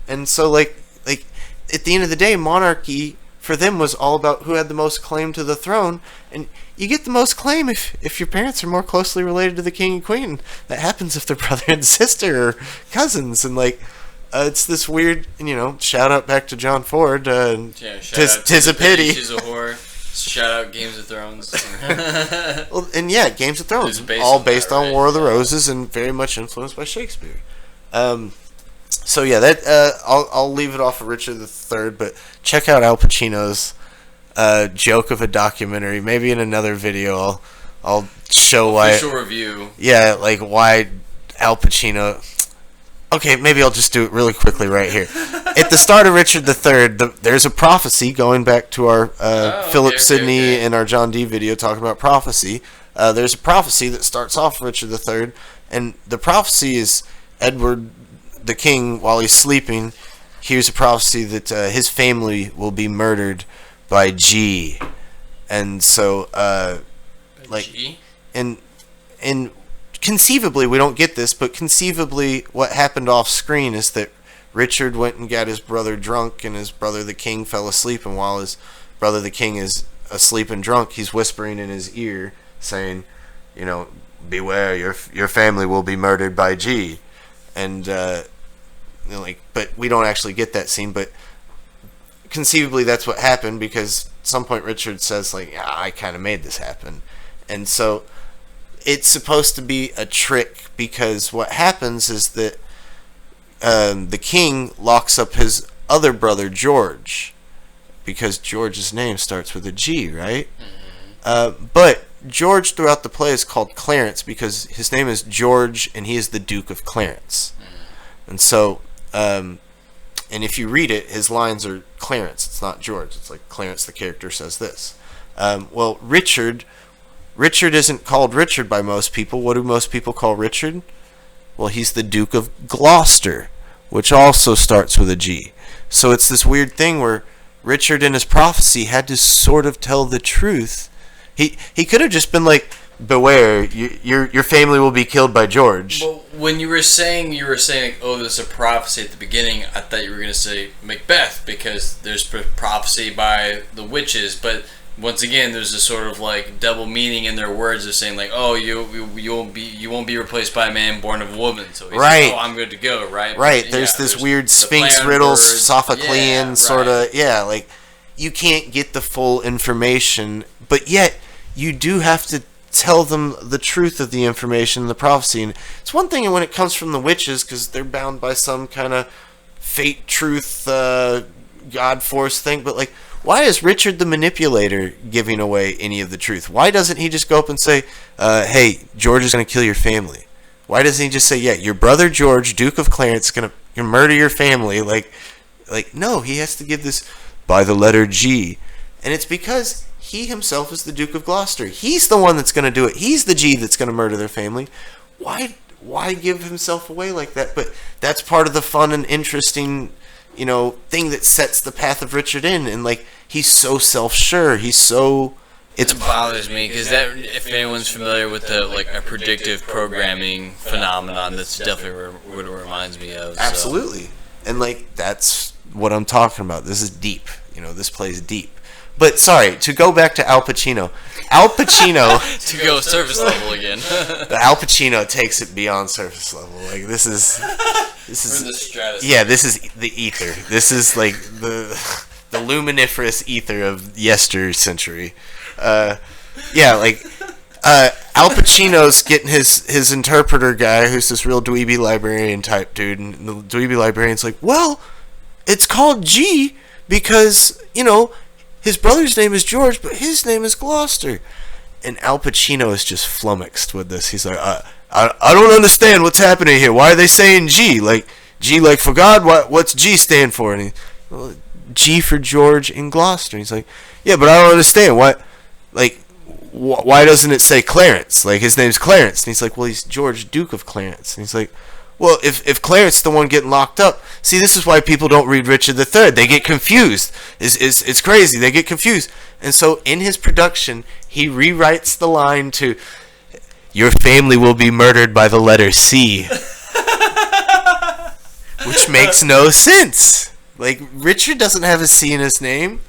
And so like at the end of the day, monarchy for them was all about who had the most claim to the throne, and you get the most claim if your parents are more closely related to the king and queen. That happens if they're brother and sister or cousins, and like it's this weird, you know, shout out back to John Ford. Tis a pity. She's a whore. Shout out Games of Thrones. Well, and yeah, Games of Thrones, all based on War of the Roses, and very much influenced by Shakespeare. So yeah, that I'll leave it off of Richard III, but check out Al Pacino's joke of a documentary. Maybe in another video I'll show why. Official review. Yeah, like why Al Pacino. Okay, maybe I'll just do it really quickly right here. At the start of Richard III, there's a prophecy, going back to our Philip Sidney and our John D video talking about prophecy. There's a prophecy that starts off Richard III, and the prophecy is Edward the king, while he's sleeping, hears a prophecy that his family will be murdered by G. And so, like, G? and conceivably, we don't get this, but conceivably what happened off screen is that Richard went and got his brother drunk, and his brother the king fell asleep, and while his brother the king is asleep and drunk, he's whispering in his ear saying, you know, beware, your family will be murdered by G. And you know, like, but we don't actually get that scene, but conceivably that's what happened, because at some point Richard says like, yeah, I kind of made this happen. And so it's supposed to be a trick, because what happens is that the king locks up his other brother George, because George's name starts with a G, right? But George throughout the play is called Clarence because his name is George and he is the Duke of Clarence. And so, and if you read it, his lines are Clarence. It's not George. It's like Clarence, the character, says this. Well, Richard isn't called Richard by most people. What do most people call Richard? Well, he's the Duke of Gloucester, which also starts with a G. So it's this weird thing where Richard in his prophecy had to sort of tell the truth. He could have just been like, beware, your family will be killed by George. Well, when you were saying like, oh, there's a prophecy at the beginning, I thought you were going to say Macbeth, because there's prophecy by the witches, but once again, there's a sort of like double meaning in their words of saying like, oh, you won't be replaced by a man born of a woman. So he's right. like, oh, I'm good to go, right? Right. But, there's this weird Sphinx riddles, Sophoclean sort of, like you can't get the full information, but yet you do have to tell them the truth of the information in the prophecy. And it's one thing when it comes from the witches, because they're bound by some kind of fate, truth, God force thing, but like, why is Richard the manipulator giving away any of the truth? Why doesn't he just go up and say, hey, George is going to kill your family? Why doesn't he just say, yeah, your brother George, Duke of Clarence, is going to murder your family? Like, no, he has to give this by the letter G. And it's because he himself is the Duke of Gloucester. He's the one that's going to do it. He's the G that's going to murder their family. Why give himself away like that? But that's part of the fun and interesting, you know, thing that sets the path of Richard in. And like, he's so self-sure. It bothers me because that, if anyone's familiar with the like a predictive programming phenomenon, that's definitely what it reminds me of. Absolutely. So. And like, that's what I'm talking about. This is deep. You know, this plays deep. But sorry, to go back to Al Pacino. To go surface level again. Al Pacino takes it beyond surface level. Like, this is This We're in the is stratosphere. yeah. This is the ether. This is like the luminiferous ether of yester century. Yeah, like Al Pacino's getting his interpreter guy, who's this real dweeby librarian type dude, and the dweeby librarian's like, well, it's called G because his brother's name is George, but his name is Gloucester. And Al Pacino is just flummoxed with this. He's like, I don't understand what's happening here. Why are they saying G? Like, G like for God? What's G stand for? And well, G for George in Gloucester. And he's like, yeah, but I don't understand. Why doesn't it say Clarence? Like, his name's Clarence. And he's like, well, he's George, Duke of Clarence. And he's like, well, if Clarence is the one getting locked up, see, this is why people don't read Richard III. They get confused. It's crazy. They get confused. And so in his production, he rewrites the line to, your family will be murdered by the letter C. Which makes no sense. Like, Richard doesn't have a C in his name.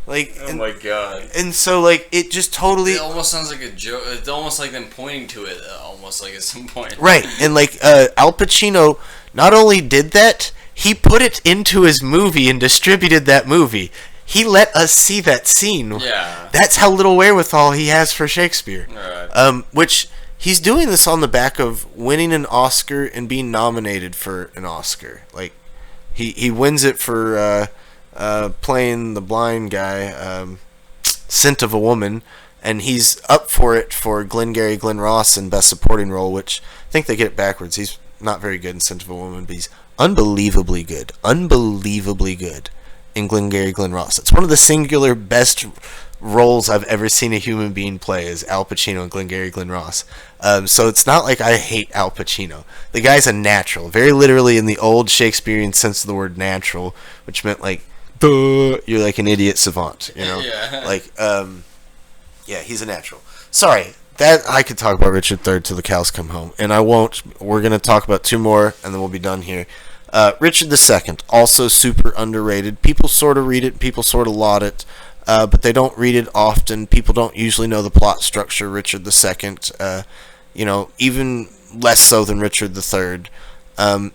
Like, oh my god. And so, like, it just totally... It almost sounds like a joke. It's almost like them pointing to it, almost like at some point. Right, and, like, Al Pacino not only did that, he put it into his movie and distributed that movie. He let us see that scene. Yeah. That's how little wherewithal he has for Shakespeare. Right. Which, he's doing this on the back of winning an Oscar and being nominated for an Oscar. Like, he wins it for... playing the blind guy, Scent of a Woman, and he's up for it for Glengarry Glen Ross in Best Supporting Role, which I think they get it backwards. He's not very good in Scent of a Woman, but he's unbelievably good in Glengarry Glen Ross. It's one of the singular best roles I've ever seen a human being play is Al Pacino and Glengarry Glen Ross. So it's not like I hate Al Pacino. The guy's a natural, very literally in the old Shakespearean sense of the word natural, which meant like, duh, you're like an idiot savant, Yeah. Like, yeah, he's a natural. Sorry, that I could talk about Richard III till the cows come home, and I won't. We're gonna talk about two more, and then we'll be done here. Richard II, also super underrated. People sort of read it, people sort of laud it, but they don't read it often. People don't usually know the plot structure of Richard II. Even less so than Richard III.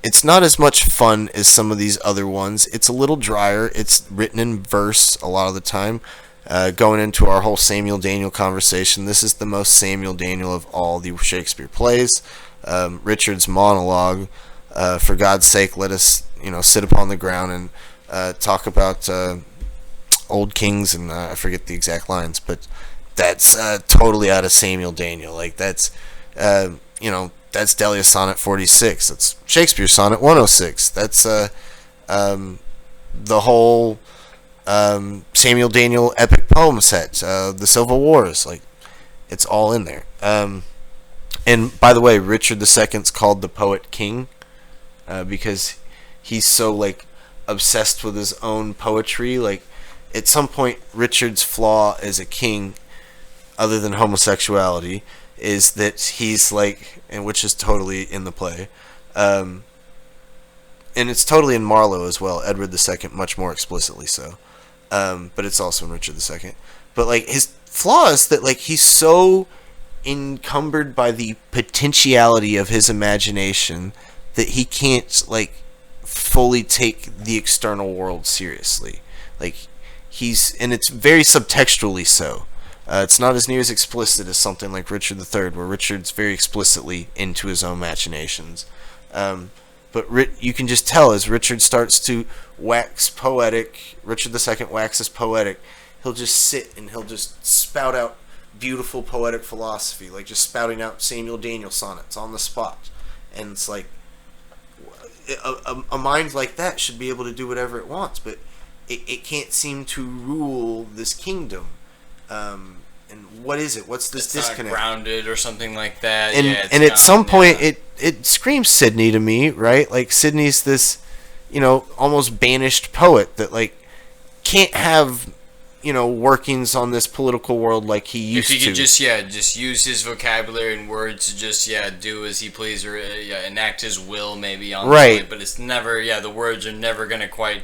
It's not as much fun as some of these other ones. It's a little drier. It's written in verse a lot of the time. Going into our whole Samuel Daniel conversation, this is the most Samuel Daniel of all the Shakespeare plays. Richard's monologue, for God's sake, let us sit upon the ground and talk about old kings, and I forget the exact lines, but that's totally out of Samuel Daniel. Like, that's that's Delia's Sonnet 46. That's Shakespeare's Sonnet 106. That's the whole Samuel Daniel epic poem set, the Civil Wars. Like, it's all in there. And by the way, Richard II's called the Poet King because he's so like obsessed with his own poetry. Like, at some point, Richard's flaw as a king, other than homosexuality, is that he's like, and which is totally in the play, and it's totally in Marlowe as well, Edward II, much more explicitly so, but it's also in Richard II. But like, his flaw is that like he's so encumbered by the potentiality of his imagination that he can't like fully take the external world seriously. Like, and it's very subtextually so. It's not as near as explicit as something like Richard III, where Richard's very explicitly into his own machinations. But you can just tell as Richard starts to wax poetic, Richard II waxes poetic, he'll just sit and he'll just spout out beautiful poetic philosophy, like just spouting out Samuel Daniel sonnets on the spot. And it's like, a mind like that should be able to do whatever it wants, but it can't seem to rule this kingdom. And what is it? What's this disconnect? Not grounded or something like that. And at some point, it screams Sidney to me, right? Like, Sidney's this, almost banished poet that like can't have, workings on this political world like he used to. If he could just use his vocabulary and words to just do as he please, or enact his will maybe on right. The but it's never the words are never gonna quite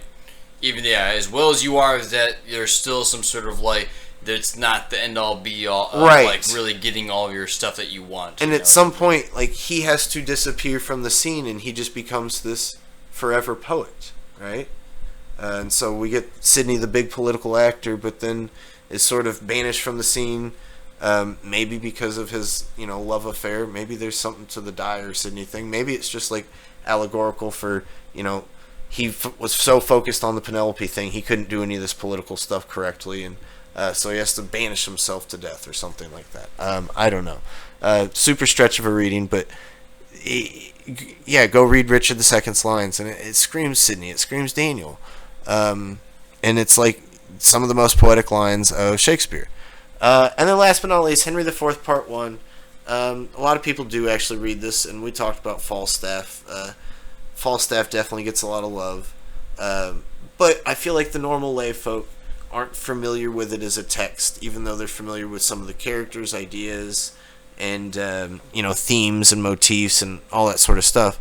even as well as you are, is that there's still some sort of like. That's not the end-all, be-all of right. like really getting all of your stuff that you want. And at some point, like, he has to disappear from the scene, and he just becomes this forever poet, right? And so we get Sidney, the big political actor, but then is sort of banished from the scene, maybe because of his, love affair. Maybe there's something to the Dyer Sidney thing. Maybe it's just like allegorical for, he was so focused on the Penelope thing, he couldn't do any of this political stuff correctly, and so he has to banish himself to death or something like that. I don't know. Super stretch of a reading, but yeah, go read Richard II's lines, and it screams Sidney, it screams Daniel. And it's like some of the most poetic lines of Shakespeare. And then last but not least, Henry IV Part 1. A lot of people do actually read this, and we talked about Falstaff. Falstaff definitely gets a lot of love. But I feel like the normal lay folk aren't familiar with it as a text, even though they're familiar with some of the characters, ideas, and themes and motifs and all that sort of stuff.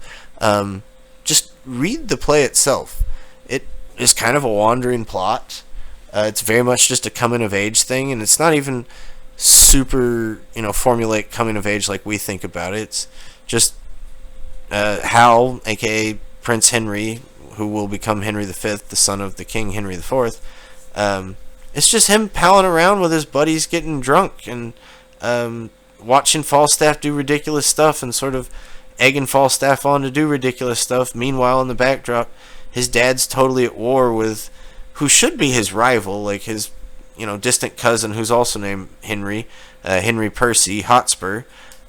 Just read the play itself. It is kind of a wandering plot. It's very much just a coming of age thing, and it's not even super formulaic coming of age like we think about it. It's just Hal, aka Prince Henry, who will become Henry V, the son of the King Henry IV. It's just him palling around with his buddies, getting drunk, and watching Falstaff do ridiculous stuff, and sort of egging Falstaff on to do ridiculous stuff. Meanwhile, in the backdrop, his dad's totally at war with who should be his rival, like his distant cousin, who's also named Henry, Henry Percy Hotspur.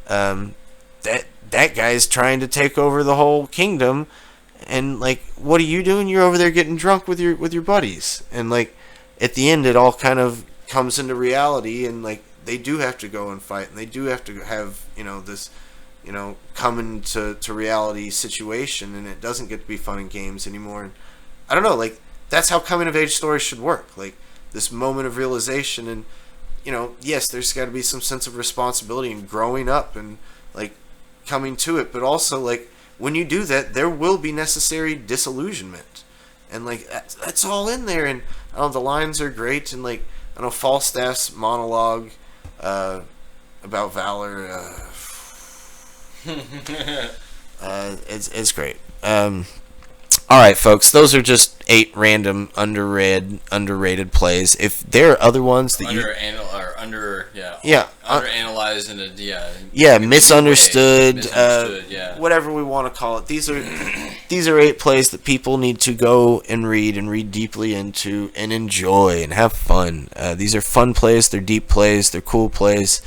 That guy's trying to take over the whole kingdom, and like, what are you doing? You're over there getting drunk with your buddies, and like, at the end, it all kind of comes into reality, and like, they do have to go and fight, and they do have to have this coming to reality situation, and it doesn't get to be fun and games anymore. And I don't know, like, that's how coming of age stories should work. Like, this moment of realization, and yes, there's got to be some sense of responsibility and growing up and like coming to it, but also like, when you do that, there will be necessary disillusionment, and like that's all in there. And I don't know, the lines are great, and like, I know Falstaff's monologue about valor, it's great. Alright, folks, those are just 8 random underrated plays. If there are other ones that underanalyzed and misunderstood, whatever we want to call it. These are 8 plays that people need to go and read deeply into and enjoy and have fun. These are fun plays, they're deep plays, they're cool plays.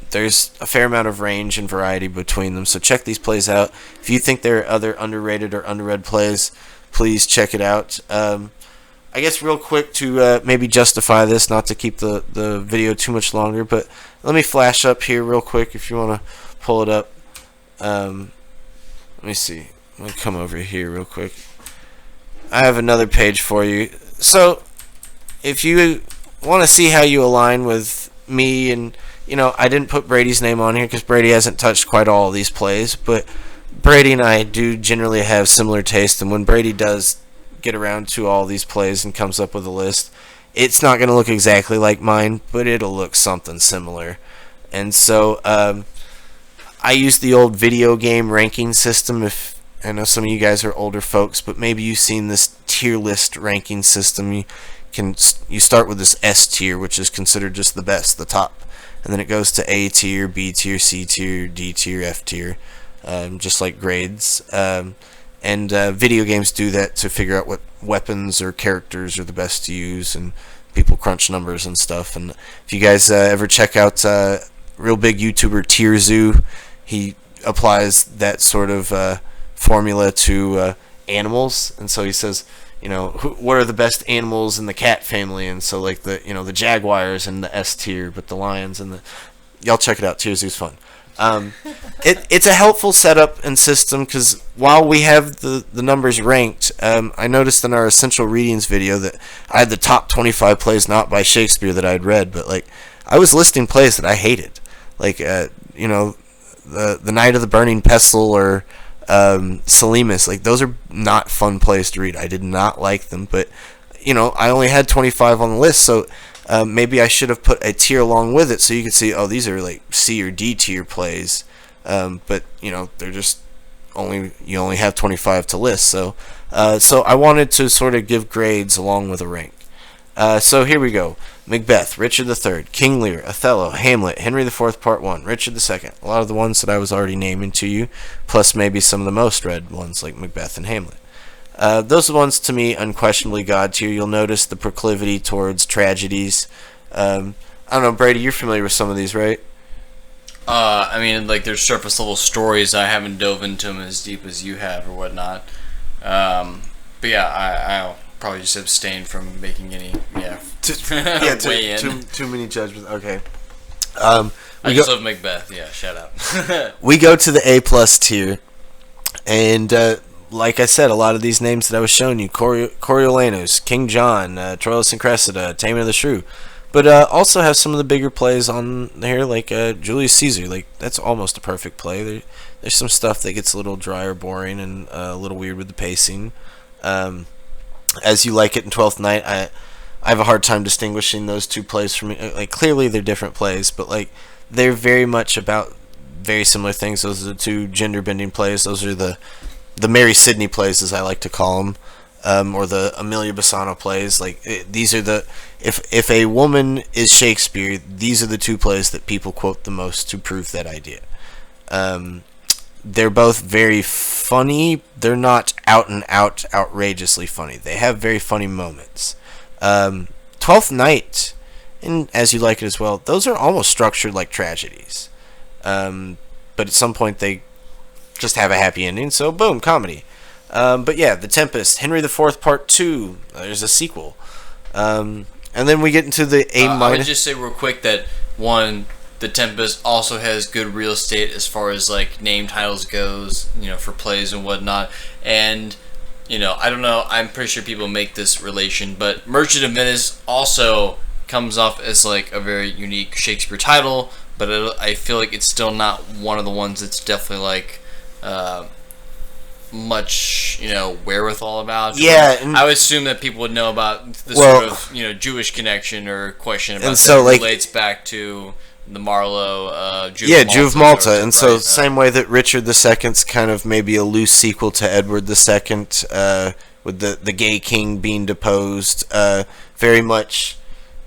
There's a fair amount of range and variety between them, so check these plays out. If you think there are other underrated or underread plays, please check it out. I guess real quick to maybe justify this, not to keep the video too much longer, but let me flash up here real quick if you want to pull it up. Let me see. Let me come over here real quick. I have another page for you. So, if you want to see how you align with me, and I didn't put Brady's name on here because Brady hasn't touched quite all of these plays, but Brady and I do generally have similar taste, and when Brady does get around to all these plays and comes up with a list, it's not going to look exactly like mine, but it'll look something similar. And so I use the old video game ranking system. If I know some of you guys are older folks, but maybe you've seen this tier list ranking system. You start with this S tier, which is considered just the best, the top. And then it goes to A tier, B tier, C tier, D tier, F tier, just like grades. And video games do that to figure out what weapons or characters are the best to use, and people crunch numbers and stuff. And if you guys ever check out real big YouTuber Tierzoo, he applies that sort of formula to animals, and so he says, what are the best animals in the cat family? And so like the jaguars in the S tier, but the lions and y'all check it out. Tierzoo's fun. It's a helpful setup and system, because while we have the numbers ranked, I noticed in our essential readings video that I had the top 25 plays not by Shakespeare that I'd read, but like, I was listing plays that I hated, like the Knight of the Burning Pestle or Salamis. Like, those are not fun plays to read. I did not like them, but I only had 25 on the list, so maybe I should have put a tier along with it so you could see, oh, these are like C or D tier plays, but they're just you only have 25 to list. So I wanted to sort of give grades along with a rank. So here we go. Macbeth, Richard III, King Lear, Othello, Hamlet, Henry IV Part 1, Richard II. A lot of the ones that I was already naming to you, plus maybe some of the most read ones like Macbeth and Hamlet. Those are the ones to me unquestionably God tier. You'll notice the proclivity towards tragedies. I don't know, Brady, you're familiar with some of these, right? I mean, like, there's surface level stories. I haven't dove into them as deep as you have or whatnot. But yeah, I'll probably just abstain from making any too many judgments. Okay. I just love Macbeth. Yeah, shut up. We go to the A+ tier, and like I said, a lot of these names that I was showing you: Coriolanus, King John, Troilus and Cressida, Taming of the Shrew. But also have some of the bigger plays on here, like Julius Caesar. Like, that's almost a perfect play. There's some stuff that gets a little dry or boring and a little weird with the pacing. As You Like It in Twelfth Night, I have a hard time distinguishing those two plays from me. Like, clearly they're different plays, but like they're very much about very similar things. Those are the two gender-bending plays. Those are the Mary Sidney plays, as I like to call them. Or the Amelia Bassano plays. Like, these are the if a woman is Shakespeare, these are the two plays that people quote the most to prove that idea. They're both very funny. They're not out and out outrageously funny. They have very funny moments. Twelfth Night, and As You Like It as well, those are almost structured like tragedies. But at some point they just have a happy ending, so boom, comedy. But yeah, The Tempest, Henry IV Part 2, there's a sequel. And then we get into the A-. I would just say real quick that, one, The Tempest also has good real estate as far as like name titles goes, for plays and whatnot. And, I don't know, I'm pretty sure people make this relation, but Merchant of Venice also comes off as like a very unique Shakespeare title, but I feel like it's still not one of the ones that's definitely like much wherewithal about. Yeah, I would assume that people would know about the sort of Jewish connection or question about and so, that relates back to the Marlowe Jew of Malta, and so same way that Richard II's kind of maybe a loose sequel to Edward II, with the gay king being deposed. Very much,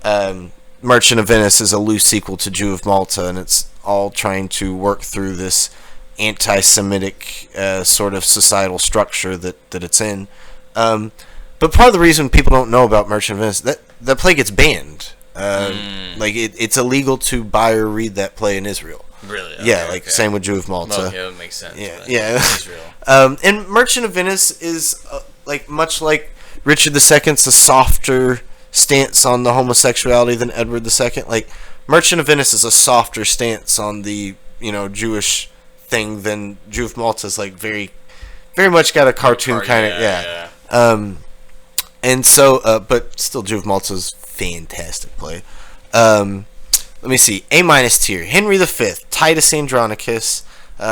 Merchant of Venice is a loose sequel to Jew of Malta, and it's all trying to work through this anti-Semitic sort of societal structure that it's in. But part of the reason people don't know about Merchant of Venice, that play gets banned. Like it's illegal to buy or read that play in Israel. Really? Okay, yeah, like same with Jew of Malta. Okay, that makes sense. Yeah. Israel. And Merchant of Venice is like much like Richard II's a softer stance on the homosexuality than Edward II. Like Merchant of Venice is a softer stance on the Jewish thing than Jew of Malta is like very much got a cartoon kind of and so but still Jew of Malta's fantastic play. Let me see. A- tier: Henry V, Titus Andronicus,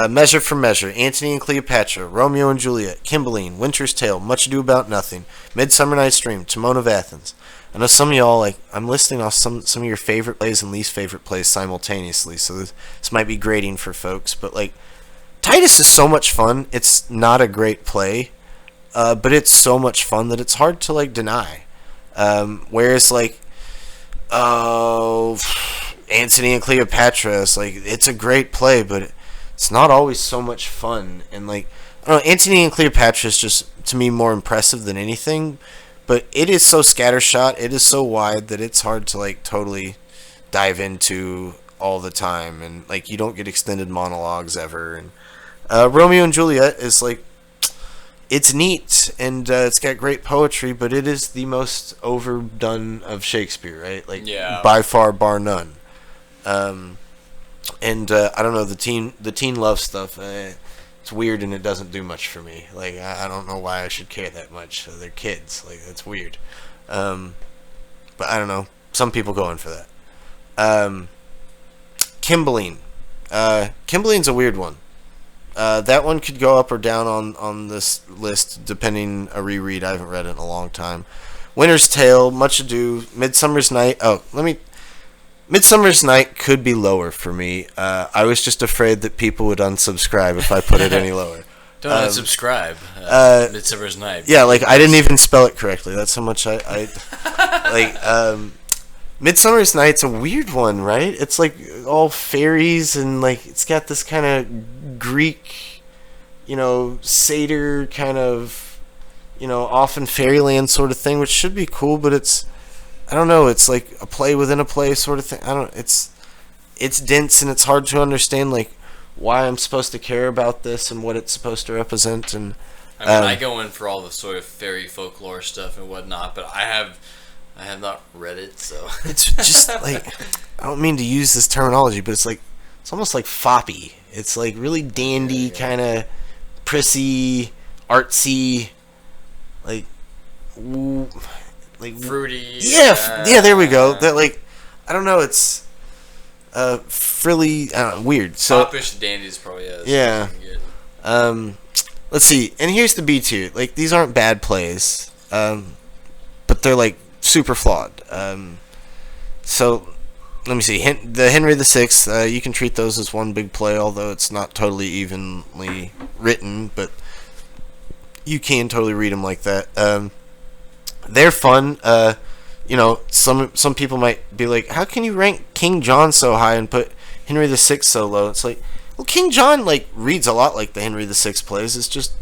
Measure for Measure, Antony and Cleopatra, Romeo and Juliet, Cymbeline, Winter's Tale, Much Ado About Nothing, Midsummer Night's Dream, Timon of Athens. I know some of y'all, like, I'm listing off some of your favorite plays and least favorite plays simultaneously, so this might be grading for folks, but like Titus is so much fun. It's not a great play, but it's so much fun that it's hard to like deny. Whereas like, Antony and Cleopatra, it's a great play, but it's not always so much fun. And like, I don't know, Antony and Cleopatra is just to me more impressive than anything. But it is so scattershot, it is so wide that it's hard to like totally dive into all the time, and like you don't get extended monologues ever. And Romeo and Juliet is like, it's neat and it's got great poetry, but it is the most overdone of Shakespeare, right? Like by far, bar none. And I don't know, the teen love stuff. It's weird and it doesn't do much for me. Like I don't know why I should care that much. They're kids. Like that's weird. But I don't know. Some people go in for that. Cymbeline. Cymbeline's a weird one. That one could go up or down on this list depending a reread. I haven't read it in a long time. Winter's Tale, Much Ado, Midsummer's Night. Midsummer's Night could be lower for me. I was just afraid that people would unsubscribe if I put it any lower. Don't unsubscribe. Midsummer's Night. Yeah, like I didn't even spell it correctly. That's how much I like. Midsummer's Night's a weird one, right? It's like all fairies and like it's got this kind of Greek, satyr kind of, off in fairyland sort of thing, which should be cool, but I don't know. It's like a play within a play sort of thing. It's dense and it's hard to understand like why I'm supposed to care about this and what it's supposed to represent. And I go in for all the sort of fairy folklore stuff and whatnot, but I have not read it, so it's just like, I don't mean to use this terminology, but it's almost like foppy. It's like really dandy, kind of prissy, artsy, like fruity. Yeah, there we go. That like, I don't know. It's frilly, weird. So popish dandy is probably yeah. Let's see. And here's the B tier. Like these aren't bad plays, but they're like super flawed. So let me see. The Henry VI. You can treat those as one big play, although it's not totally evenly written, but you can totally read them like that. They're fun. Some people might be like, how can you rank King John so high and put Henry VI so low? It's like, well, King John like reads a lot like the Henry VI plays. It's just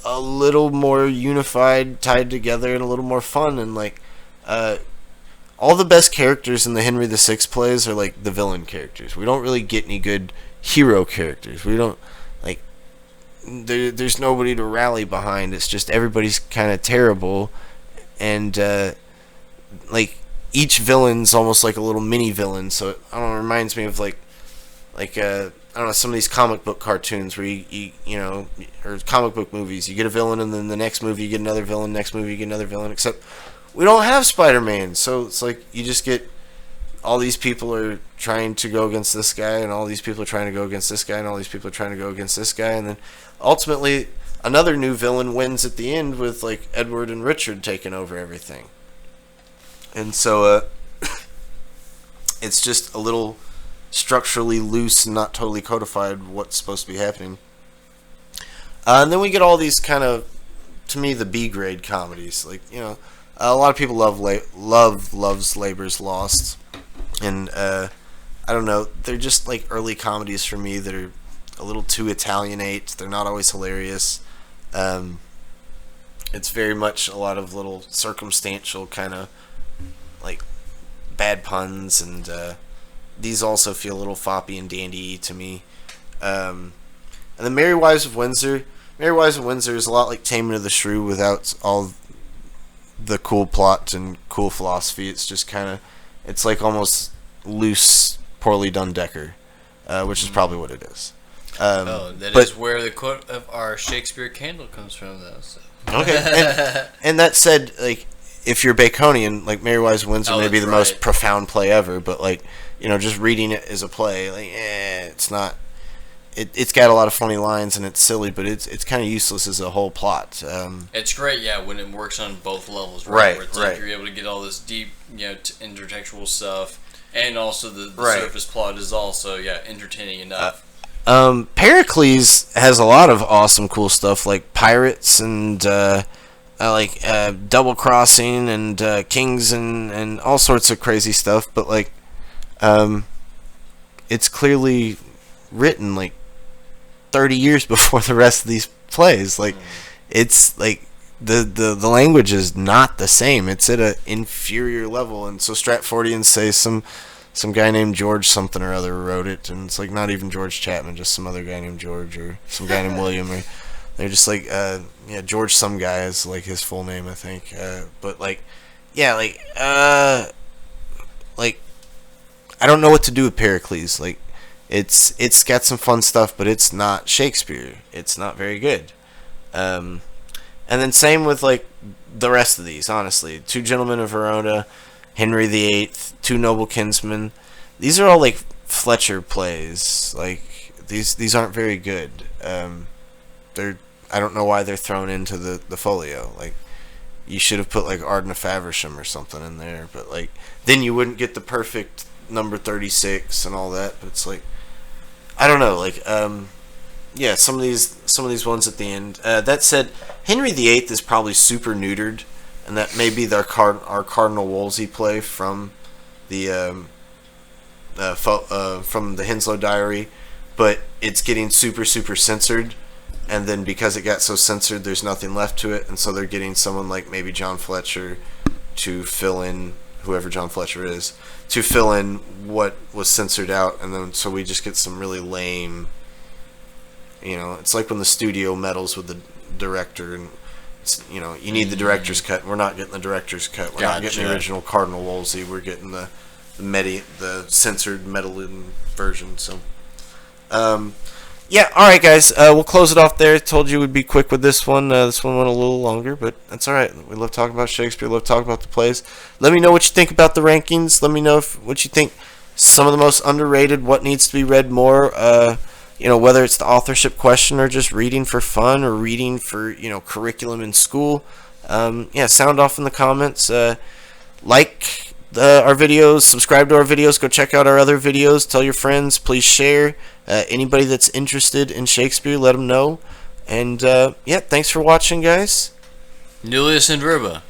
a little more unified, tied together, and a little more fun. And like, all the best characters in the Henry VI plays are like the villain characters. We don't really get any good hero characters. We don't like. There's nobody to rally behind. It's just everybody's kind of terrible, and like each villain's almost like a little mini villain. So it, I don't know, it reminds me of like I don't know, some of these comic book cartoons where you or comic book movies. You get a villain, and then the next movie you get another villain. Next movie you get another villain. Except we don't have Spider-Man, so it's like you just get all these people are trying to go against this guy, and all these people are trying to go against this guy, and all these people are trying to go against this guy, and then ultimately another new villain wins at the end with like Edward and Richard taking over everything. And so it's just a little structurally loose and not totally codified what's supposed to be happening. And then we get all these kind of, to me, the B grade comedies. Like, a lot of people loves Labor's Lost, and I don't know, they're just like early comedies for me that are a little too Italianate. They're not always hilarious. It's very much a lot of little circumstantial kind of like bad puns, and these also feel a little foppy and dandy to me. And then Merry Wives of Windsor. Merry Wives of Windsor is a lot like Taming of the Shrew without all the cool plot and cool philosophy. It's just kind of, it's like almost loose, poorly done Decker, which is probably what it is. That is where the quote of our Shakespeare candle comes from, though. So. Okay, and that said, like, if you're Baconian, like Merry Wives of Windsor may be the most profound play ever, but like, just reading it as a play, like, it's not. It's got a lot of funny lines and it's silly, but it's kind of useless as a whole plot. It's great, when it works on both levels, right? Where it's right. like you're able to get all this deep, intertextual stuff, and also the surface plot is also, entertaining enough. Pericles has a lot of awesome, cool stuff like pirates and double crossing and kings and all sorts of crazy stuff, but like, it's clearly written like 30 years before the rest of these plays. Like, it's like the language is not the same. It's at an inferior level, and so Stratfordians say some guy named George something or other wrote it, and it's like not even George Chapman, just some other guy named George or some guy named William, or they're just like George some guy is like his full name, I think. But like, I don't know what to do with Pericles. Like, it's got some fun stuff, but it's not Shakespeare. It's not very good. And then same with like the rest of these. Honestly, Two Gentlemen of Verona, Henry VIII, Two Noble Kinsmen. These are all like Fletcher plays. Like these aren't very good. I don't know why they're thrown into the folio. Like, you should have put like Arden of Faversham or something in there, but like then you wouldn't get the perfect number 36 and all that. But it's like, I don't know, like yeah, some of these ones at the end. That said, Henry VIII is probably super neutered, and that may be our Cardinal Wolsey play from the from the Henslow Diary, but it's getting super censored, and then because it got so censored, there's nothing left to it, and so they're getting someone like maybe John Fletcher to fill in, whoever John Fletcher is, to fill in what was censored out, and then so we just get some really lame. It's like when the studio meddles with the director, and you need the director's cut. We're not getting the director's cut. We're not getting the original Cardinal Wolsey. We're getting the censored meddling version. So, yeah. All right, guys. We'll close it off there. Told you we'd be quick with this one. This one went a little longer, but that's all right. We love talking about Shakespeare. Love talking about the plays. Let me know what you think about the rankings. Let me know what you think. Some of the most underrated. What needs to be read more. Whether it's the authorship question or just reading for fun or reading for, curriculum in school. Sound off in the comments. Like our videos, subscribe to our videos, go check out our other videos, tell your friends, please share. Anybody that's interested in Shakespeare, let them know. And, thanks for watching, guys. Nullius in Verba.